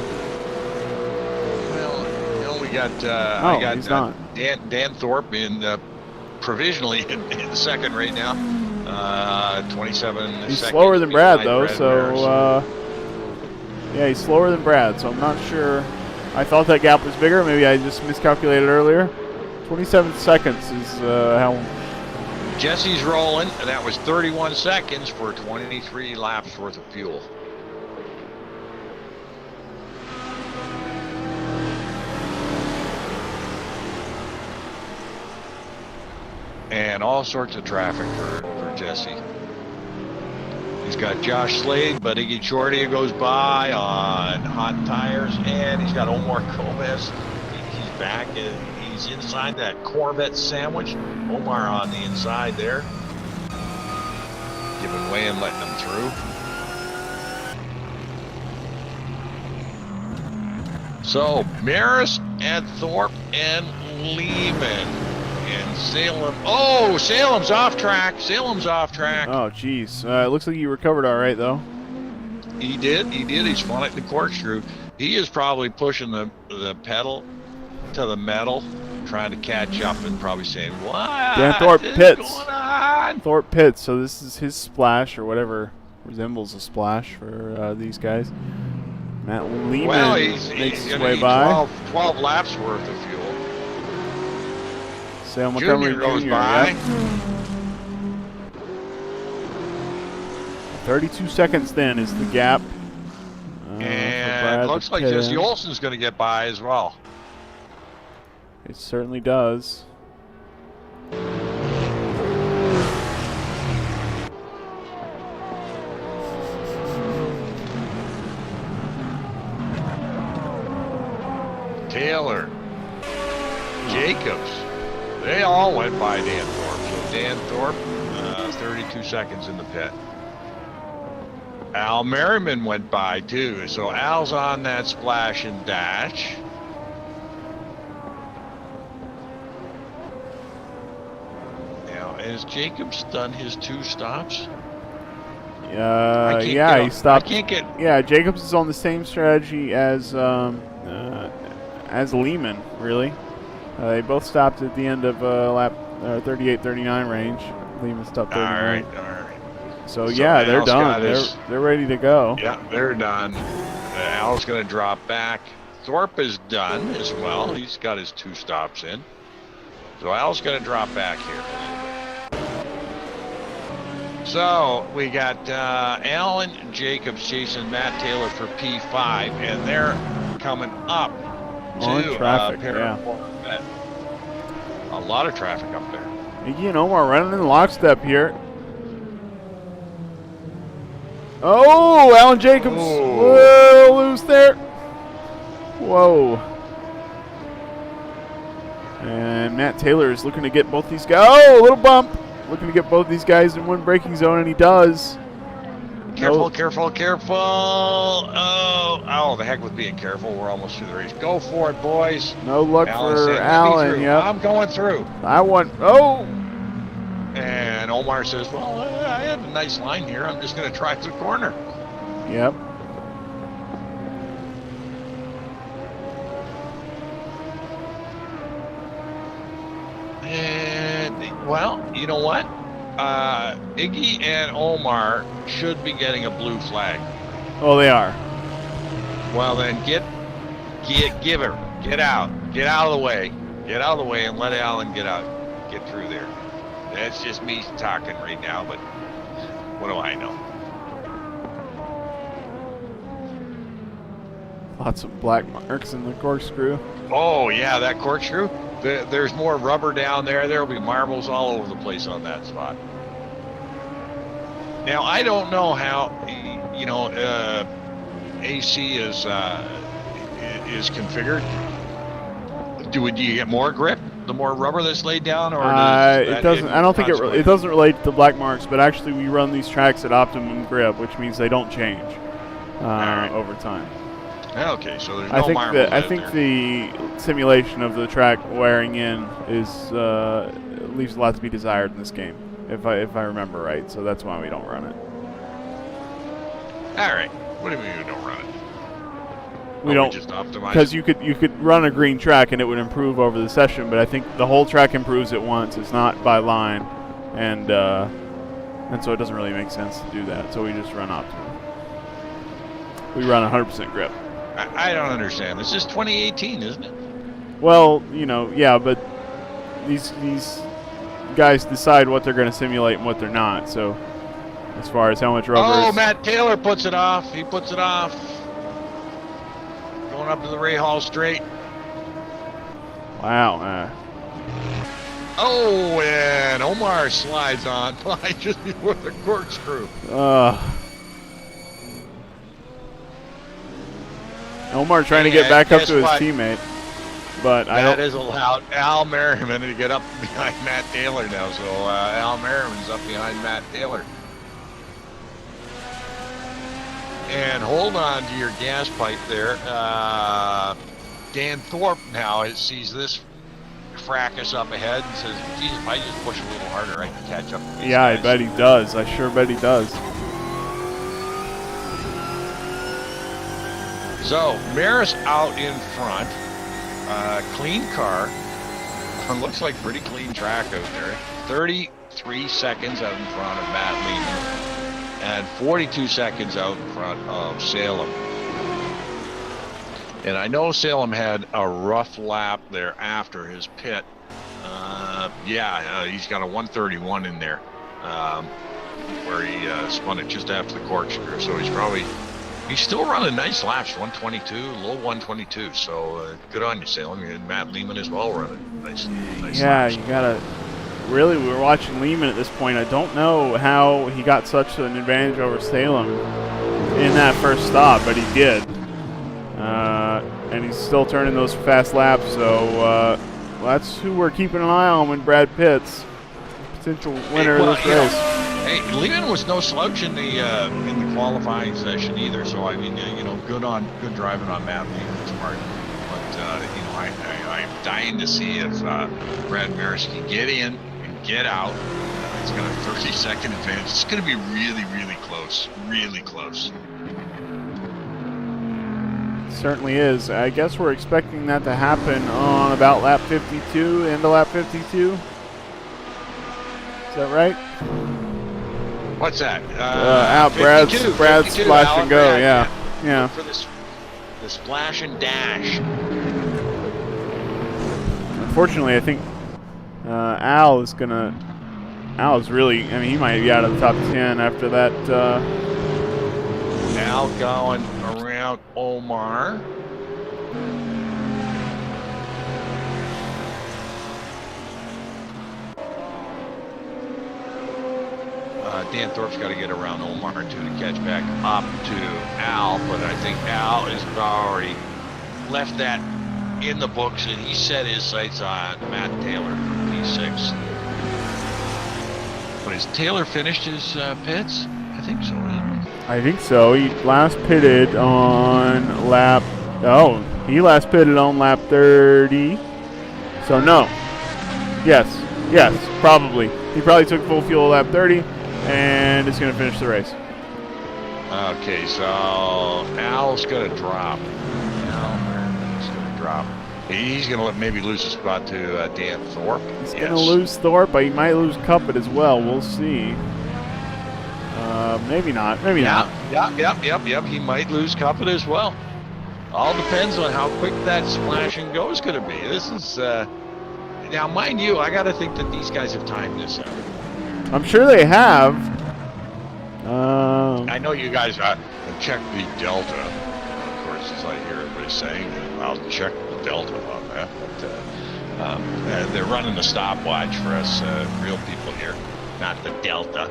Well, we got. He's not. Dan Thorpe in provisionally in second right now. 27. He's slower than Brad though, so yeah, he's slower than Brad. So I'm not sure. I thought that gap was bigger. Maybe I just miscalculated earlier. 27 seconds is how. Jesse's rolling, and that was 31 seconds for 23 laps worth of fuel. And all sorts of traffic for Jesse. He's got Josh Slade, but Iggy Chorty goes by on hot tires, and he's got Omar Gomez. He's back, and he's inside that Corvette sandwich. Omar on the inside there, giving way and letting them through. So Maris and Thorpe and Lehman. And Salem. Oh, Salem's off track. Salem's off track. Oh, geez. It looks like you recovered all right, though. He did. He did. He's flying the corkscrew. He is probably pushing the pedal to the metal, trying to catch up and probably saying, "What Dan Thorpe is pits. going on?" Thorpe pits. So this is his splash or whatever resembles a splash for these guys. Matt Lehman makes his way by. 12 laps worth of fuel. Sam Montgomery Junior goes Jr. by. Yep. 32 seconds then is the gap. And looks like Jesse Olsen's going to get by as well. It certainly does. Taylor, Jacobs, they all went by Dan Thorpe. So Dan Thorpe, 32 seconds in the pit. Al Merriman went by too. So Al's on that splash and dash. Now, has Jacobs done his 2 stops? Yeah, he stopped. I can't get. Yeah, Jacobs is on the same strategy as Lehman, really. They both stopped at the end of lap 38-39 range. Lehman stopped 39. All right. So yeah, they're done. His, they're ready to go. Yeah, they're done. Al's going to drop back. Thorpe is done as well. He's got his 2 stops in. So Al's going to drop back here a little bit. So we got Alan Jacobs chasing Matt Taylor for P5, and they're coming up to traffic. Yeah. A lot of traffic up there. Iggy and Omar running in lockstep here. Oh, Alan Jacobs. Whoa, loose there. Whoa. And Matt Taylor is looking to get both these guys. Oh, a little bump. Looking to get both these guys in one braking zone, and he does. Careful. Oh, the heck with being careful. We're almost through the race. Go for it, boys. No luck for Alan. Yep. I'm going through. Oh. And Omar says, well, I have a nice line here. I'm just going to try the corner. Yep. And, well, you know what? Iggy and Omar should be getting a blue flag. Oh, they are. Well, then give her. Get out of the way. Get out of the way and let Alan get through there. That's just me talking right now, but what do I know? Lots of black marks in the corkscrew. Oh, yeah, that corkscrew. There's more rubber down there. There will be marbles all over the place on that spot. Now, I don't know how, AC is configured. Do you get more grip the more rubber that's laid down, or it doesn't? I don't think it doesn't relate to black marks, but actually we run these tracks at optimum grip, which means they don't change over time. Okay, so there's no marbles. I think the simulation of the track wearing in is leaves a lot to be desired in this game, if I remember right. So that's why we don't run it. All right. What do you mean we don't run it? We don't, just optimize because you could run a green track and it would improve over the session, but I think the whole track improves at once. It's not by line, and so it doesn't really make sense to do that. So we just run optimum. We run 100% grip. I don't understand. This is 2018, isn't it? Well, yeah, but these guys decide what they're going to simulate and what they're not. So as far as how much rubber. Oh, Matt Taylor puts it off. He puts it off. Going up to the Ray Hall straight. Wow. Oh, and Omar slides on by just before the corkscrew. Omar trying to get back up to his teammate, but that is allowed Al Merriman to get up behind Matt Taylor now. So Al Merriman's up behind Matt Taylor. And hold on to your gas pipe there. Dan Thorpe now sees this fracas up ahead and says, geez, if I just push a little harder, I can catch up to these Yeah, I guys. bet he does. I sure bet he does. So, Maris out in front. Clean car. Looks like pretty clean track out there. 33 seconds out in front of Matt Lehman. And 42 seconds out in front of Salem. And I know Salem had a rough lap there after his pit. He's got a 131 in there, where he spun it just after the corkscrew. So he's still running nice laps, 122, low 122. So good on you, Salem. And Matt Lehman as well running nice Yeah, laps. you gotta. Really, we were watching Lehman at this point. I don't know how he got such an advantage over Salem in that first stop, but he did. And he's still turning those fast laps, so that's who we're keeping an eye on when Brad pits. Potential winner of this race. Hey, Lehman was no slouch in the qualifying session either. So I mean, good driving on Matt Lehman's part. But I'm dying to see if Brad Maris can get in and get out. He's got a 30-second advantage. It's going to be really, really close. Really close. Certainly is. I guess we're expecting that to happen on about lap 52, into lap 52. Is that right? What's that? Out Brad's 52, splash Alan and go. Brad, Yeah. For the splash and dash. Unfortunately, I think Al is really. I mean, he might be out of the top 10 after that. Al going around Omar. Dan Thorpe's got to get around Omar too to catch back up to Al, but I think Al has already left that in the books, and he set his sights on Matt Taylor from P6. But has Taylor finished his pits? I think so, isn't he? I think so. He last pitted on lap. Oh, he last pitted on lap 30. So no. Yes, probably. He probably took full fuel at lap 30. And is going to finish the race. Okay, so Al's going to drop. He's going to drop. He's going to maybe lose his spot to Dan Thorpe. He's going to lose Thorpe, but he might lose Cuppet as well. We'll see. Maybe not. Maybe not. Yep. He might lose Cuppet as well. All depends on how quick that splash and go is going to be. This is now, mind you, I got to think that these guys have timed this out. I'm sure they have. I know you guys check the delta. Of course, as I hear everybody saying, I'll check the delta on that. But they're running the stopwatch for us real people here, not the delta.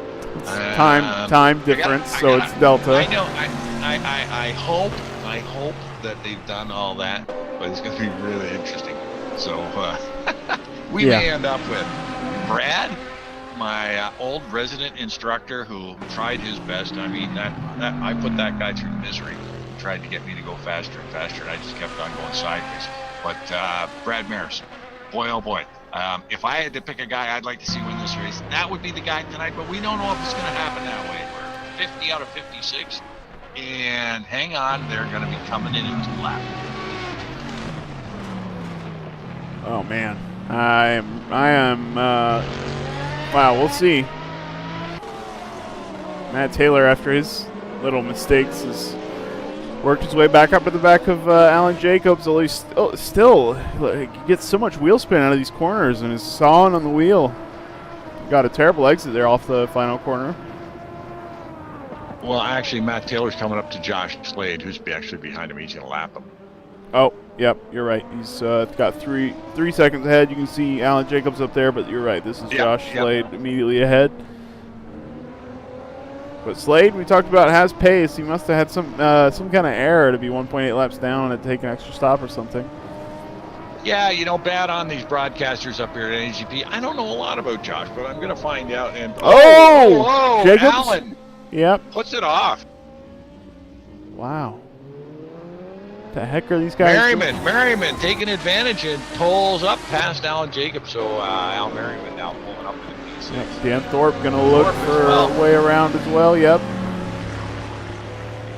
Time difference, so it's delta. I know. I hope that they've done all that, but it's going to be really interesting. So we may end up with Brad, my old resident instructor who tried his best. I mean, that I put that guy through misery. He tried to get me to go faster and faster, and I just kept on going sideways. But Brad Maris, boy, oh boy. If I had to pick a guy I'd like to see win this race, that would be the guy tonight, but we don't know if it's going to happen that way. We're 50 out of 56, and hang on, they're going to be coming in into the lap. Oh, man. I am wow, we'll see. Matt Taylor, after his little mistakes, has worked his way back up to the back of Alan Jacobs. Although he's still he gets so much wheel spin out of these corners and is sawing on the wheel. Got a terrible exit there off the final corner. Well, actually, Matt Taylor's coming up to Josh Slade, who's actually behind him. He's going to lap him. Oh, yep, you're right. He's got three seconds ahead. You can see Alan Jacobs up there, but you're right. This is Josh Slade immediately ahead. But Slade, we talked about, has pace. He must have had some kind of error to be 1.8 laps down and take an extra stop or something. Yeah, bad on these broadcasters up here at NGP. I don't know a lot about Josh, but I'm going to find out. And Jacobs? Alan. Yep. Puts it off. Wow. The heck are these guys doing? Merriman taking advantage and pulls up past Alan Jacobs. So Al Merriman now pulling up in the P6. Yeah, Dan Thorpe going to look for well. a way around as well. Yep.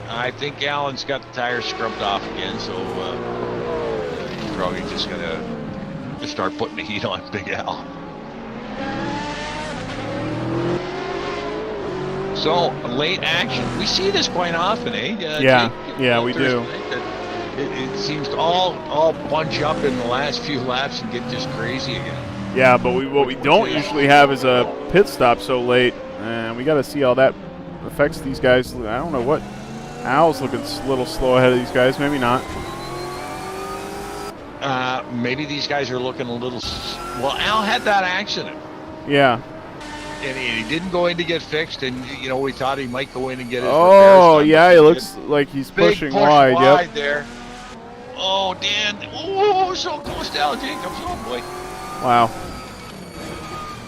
I think Alan's got the tires scrubbed off again, so he's probably just going to start putting the heat on Big Al. So, late action. We see this quite often, eh? Yeah, Jake, yeah, we do. It seems to all bunch up in the last few laps and get just crazy again. Yeah, but what we don't usually have is a pit stop so late, and we got to see how that affects these guys. I don't know what. Al's looking a little slow ahead of these guys. Maybe not. Maybe these guys are looking a little. Well, Al had that accident. Yeah. And he didn't go in to get fixed, and we thought he might go in and get his Oh, repairs done, yeah, he looks like he's pushing wide. Yep. There. Oh, Dan. Oh, so close to Al Jacobs. Oh, boy. Wow.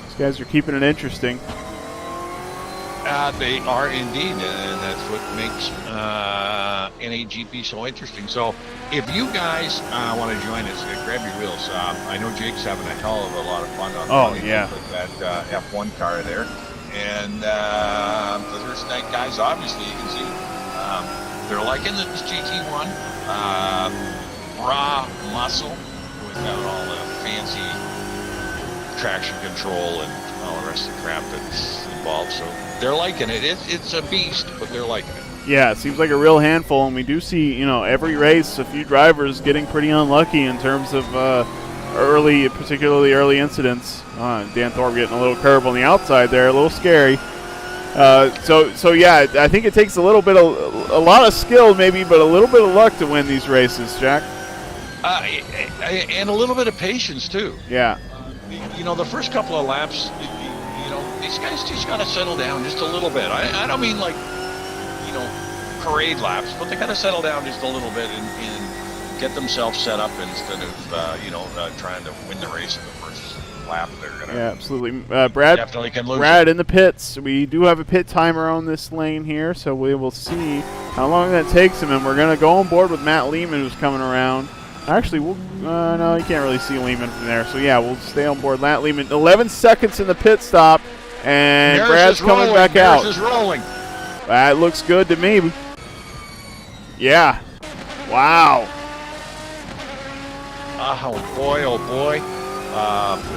These guys are keeping it interesting. They are indeed, and that's what makes NAGP so interesting. So, if you guys want to join us, grab your wheels. I know Jake's having a hell of a lot of fun on that F1 car there. And the Thursday night guys, obviously, you can see they're liking this GT1. Raw muscle without all the fancy traction control and all the rest of the crap that's involved. So they're liking it. It's a beast, but they're liking it. Yeah, it seems like a real handful, and we do see, every race, a few drivers getting pretty unlucky in terms of particularly early incidents. Dan Thorpe getting a little curve on the outside there, a little scary. So yeah, I think it takes a lot of skill maybe, but a little bit of luck to win these races, Jack. And a little bit of patience too. Yeah. The first couple of laps, these guys just got to settle down just a little bit. I don't mean like, parade laps, but they got to settle down just a little bit and get themselves set up instead of, trying to win the race in the first lap. They're gonna absolutely. Brad, definitely can lose. Brad in the pits. We do have a pit timer on this lane here, so we will see how long that takes him, and we're going to go on board with Matt Lehman, who's coming around. Actually, no, you can't really see Lehman from there. So, yeah, we'll stay on board. Matt Lehman, 11 seconds in the pit stop, and Brad's coming back out. Is rolling. That looks good to me. Yeah. Wow. Oh, boy, oh, boy.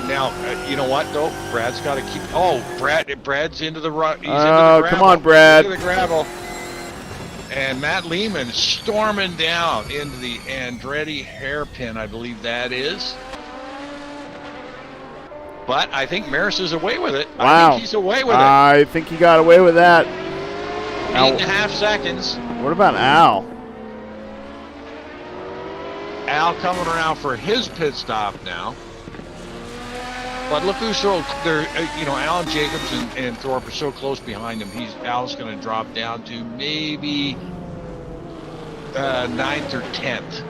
Now, you know what, though? Brad's got to keep... Oh, Brad's into the rut. He's into the gravel. Come on, Brad. Into the gravel. And Matt Lehman storming down into the Andretti hairpin, I believe that is. But I think Maris is away with it. Wow. I think he's away with it. I think he got away with that. 8.5 seconds. What about Al? Al coming around for his pit stop now. But look who's so there. Alan Jacobs and Thorpe are so close behind him. Al's going to drop down to maybe 9th or 10th.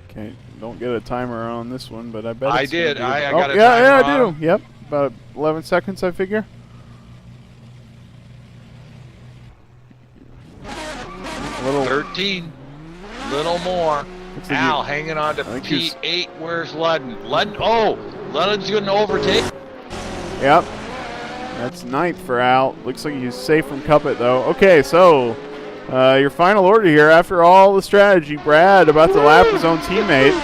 Okay, don't get a timer on this one, but I bet I it's did. I got a timer yeah, I on. do. Yep, about 11 seconds, I figure. A little 13. Little more. like Al hanging on to P8. Where's Ludden? Ludden's going to overtake. Yep. That's 9th for Al. Looks like he's safe from Cuppet, though. Okay, so your final order here. After all the strategy, Brad about to lap his own teammate.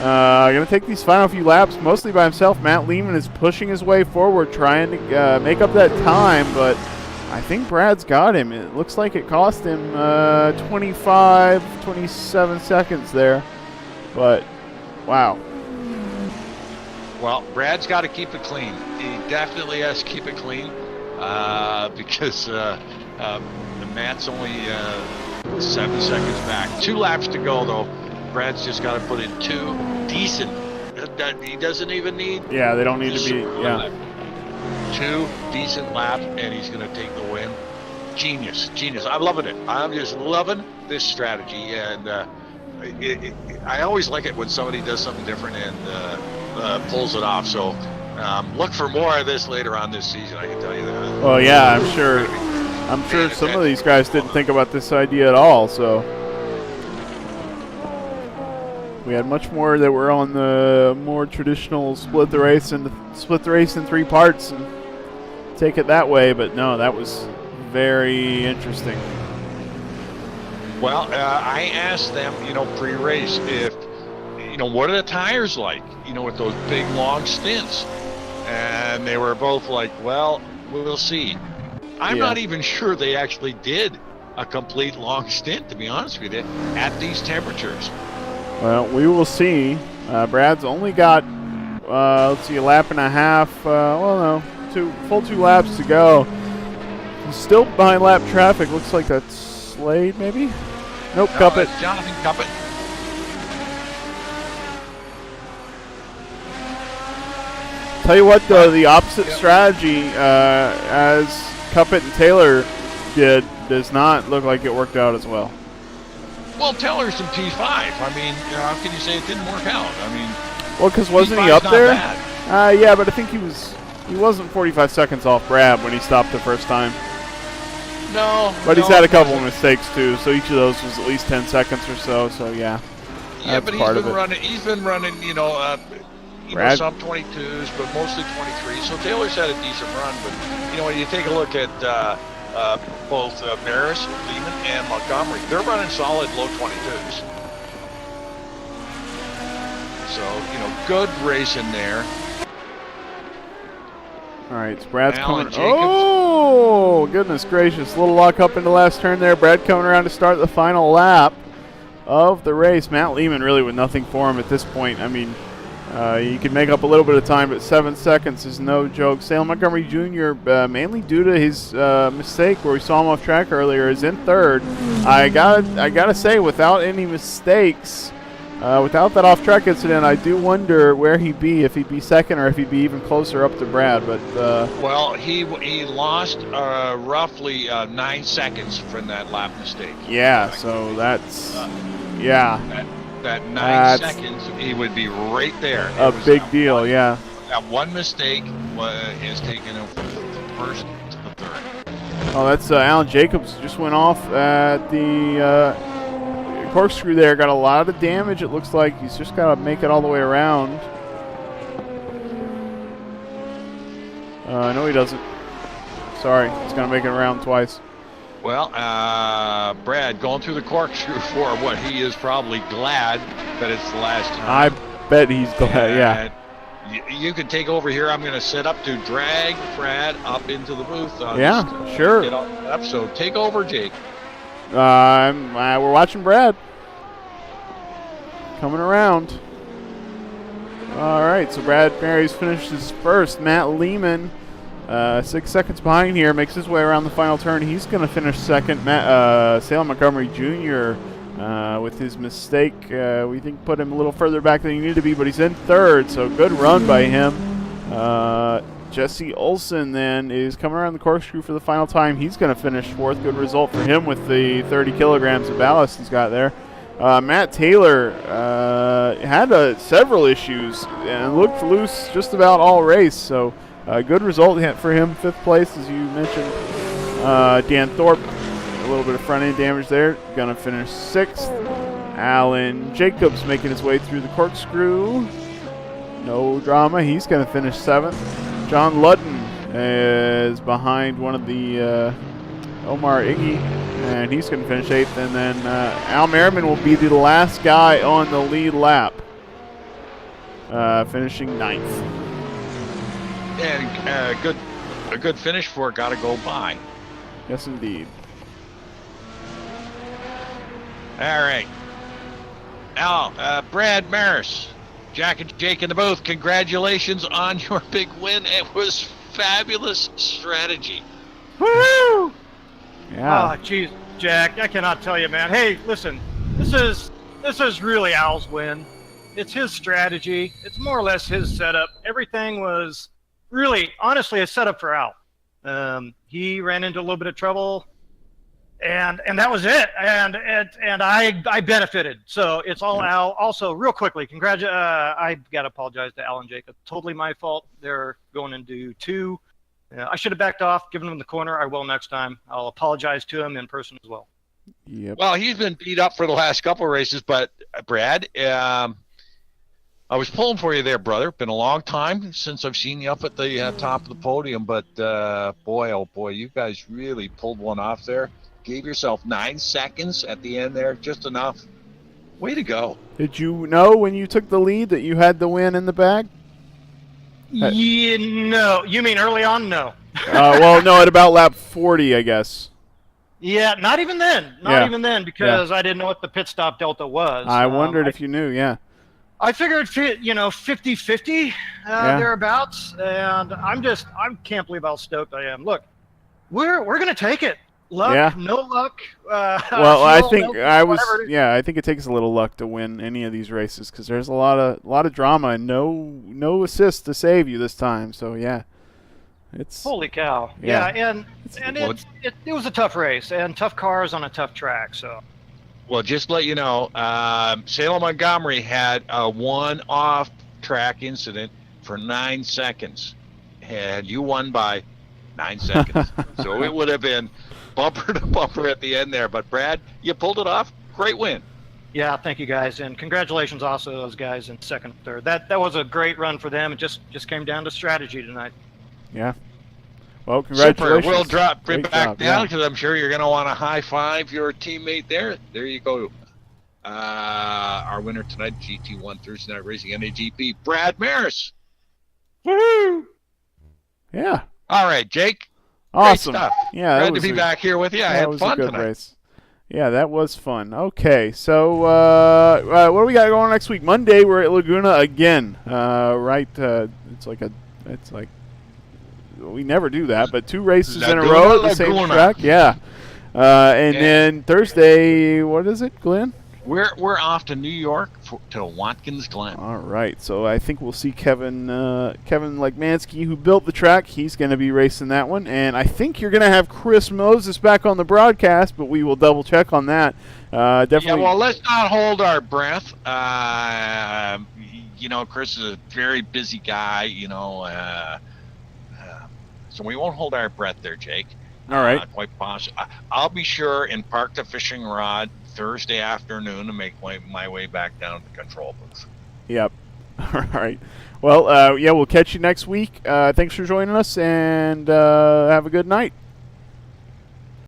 Going to take these final few laps mostly by himself. Matt Lehman is pushing his way forward, trying to make up that time, but I think Brad's got him. It looks like it cost him 27 seconds there. But, wow. Well, Brad's got to keep it clean. He definitely has to keep it clean because Matt's only 7 seconds back. 2 laps to go, though. Brad's just got to put in 2 decent. He doesn't even need. Yeah, they don't need to be. Yeah. 2 decent laps, and he's going to take the win. Genius. I'm loving it. I'm just loving this strategy, and I always like it when somebody does something different and pulls it off. So Look for more of this later on this season. I can tell you that. Well, yeah, I'm sure. I'm sure some of these guys didn't think about this idea at all. So we had much more that were on the more traditional split the race in 3 parts and take it that way. But no, that was very interesting. Well, I asked them, pre-race, if, what are the tires like, with those big long stints? And they were both like, well, we'll see. I'm not even sure they actually did a complete long stint, to be honest with you, at these temperatures. Well, we will see. Brad's only got, let's see, a lap and a half. Well, no, full 2 laps to go. He's still behind lap traffic. Looks like that's Slade, maybe? Nope, No, Cuppet. that's Jonathan Cuppet. Tell you what, though, the opposite strategy as Cuppet and Taylor did does not look like it worked out as well. Well, Taylor's in P5. I mean, how can you say it didn't work out? I mean, well, because wasn't he P5 's up not there? bad. Yeah, but I think he wasn't 45 seconds off Brad when he stopped the first time. No. But he's no, had a it couple of wasn't. mistakes too, so each of those was at least 10 seconds or so. So yeah, Yeah, that's but part of it. He's been running, Brad- some 22s, but mostly 23s. So Taylor's had a decent run. But when you take a look at both Maris, Lehman, and Montgomery, they're running solid low 22s. So good racing there. All right, so Brad's Alan coming. Jacobs. Oh, goodness gracious. Little lock up in the last turn there. Brad coming around to start the final lap of the race. Matt Lehman really with nothing for him at this point. I mean, you can make up a little bit of time, but 7 seconds is no joke. Salem Montgomery Jr., mainly due to his mistake where we saw him off track earlier, is in third. I gotta say, without any mistakes, without that off-track incident, I do wonder where he'd be, if he'd be second or if he'd be even closer up to Brad. But Well, he lost roughly 9 seconds from that lap mistake. yeah, so that's yeah, That 9 That's seconds, he would be right there. a It was big that deal. one- Yeah. That one mistake is taken him from first to the third. Oh, that's Alan Jacobs just went off at the corkscrew there. Got a lot of damage. It looks like he's just got to make it all the way around. No, he doesn't. Sorry, he's going to make it around twice. Well, Brad going through the corkscrew for what he is probably glad that it's the last time. I bet he's glad. Yeah. You can take over here. I'm going to set up to drag Brad up into the booth. Yeah, sure. Get up. So take over, Jake. We're watching Brad coming around. All right, so Brad Mary's finished his first. Matt Lehman, 6 seconds behind here, makes his way around the final turn. He's going to finish second. Salem Montgomery Jr. With his mistake, we think put him a little further back than he needed to be, but he's in third, so good run by him. Jesse Olson then is coming around the corkscrew for the final time. He's going to finish fourth. Good result for him with the 30 kilograms of ballast he's got there. Matt Taylor had several issues and looked loose just about all race, so good result for him. 5th place, as you mentioned. Dan Thorpe, a little bit of front end damage there. Going to finish 6th. Alan Jacobs making his way through the corkscrew. No drama. He's going to finish 7th. John Ludden is behind one of the Omar Iggy, and he's going to finish 8th. And then Al Merriman will be the last guy on the lead lap, finishing 9th. And a good finish for it. Got to go by. Yes, indeed. All right. Now, Brad Maris, Jack and Jake in the booth, congratulations on your big win. It was fabulous strategy. Woo! Yeah. Oh, jeez, Jack, I cannot tell you, man. Hey, listen, this is really Al's win. It's his strategy. It's more or less his setup. Everything was really, honestly, a setup for Al. He ran into a little bit of trouble and that was it. And I benefited. So it's all Al. Also, real quickly, I got to apologize to Alan Jacob. Totally my fault. They're going into 2. I should have backed off, given them the corner. I will next time. I'll apologize to him in person as well. Yep. Well, he's been beat up for the last couple of races, but Brad, I was pulling for you there, brother. Been a long time since I've seen you up at the top of the podium, but boy, oh boy, you guys really pulled one off there. Gave yourself 9 seconds at the end there, just enough. Way to go. Did you know when you took the lead that you had the win in the bag? Yeah, no. You mean early on? No. Well, no, at about lap 40, I guess. Yeah, not even then. Not even then, because I didn't know what the pit stop delta was. I wondered if you knew, yeah. I figured, 50-50 thereabouts, and I can't believe how stoked I am. Look, we're gonna take it. Luck, no luck. Well, I think I think it takes a little luck to win any of these races because there's a lot of drama and no assist to save you this time. So yeah, it's holy cow. Yeah, and it was a tough race and tough cars on a tough track. So. Well, just to let you know, Salem Montgomery had a one-off track incident for 9 seconds. And you won by 9 seconds. So it would have been bumper to bumper at the end there. But, Brad, you pulled it off. Great win. Yeah, thank you, guys. And congratulations also to those guys in second and third. That was a great run for them. It just came down to strategy tonight. Yeah. Well, congratulations. Super. We'll drop it back down because I'm sure you're going to want to high-five your teammate there. There you go. Our winner tonight, GT1 Thursday Night Racing NAGP, Brad Maris. Woo! Yeah. All right, Jake. Awesome. Great stuff. Yeah, glad to be back here with you. I had fun tonight. Race. Yeah, that was fun. Okay, so what do we got going next week? Monday, we're at Laguna again. Right? It's like we never do that, but 2 races in a row at the same track. Yeah. And then Thursday, what is it, Glenn? We're off to New York to Watkins Glen. All right, so I think we'll see Kevin Legmansky, who built the track. He's going to be racing that one, and I think you're going to have Chris Moses back on the broadcast, but we will double check on that. Definitely. Yeah, well, let's not hold our breath. Chris is a very busy guy. So we won't hold our breath there, Jake. All right. Quite possible. I'll be sure and park the fishing rod Thursday afternoon and make my way back down to the control booth. Yep. All right. Well, we'll catch you next week. Thanks for joining us, and have a good night.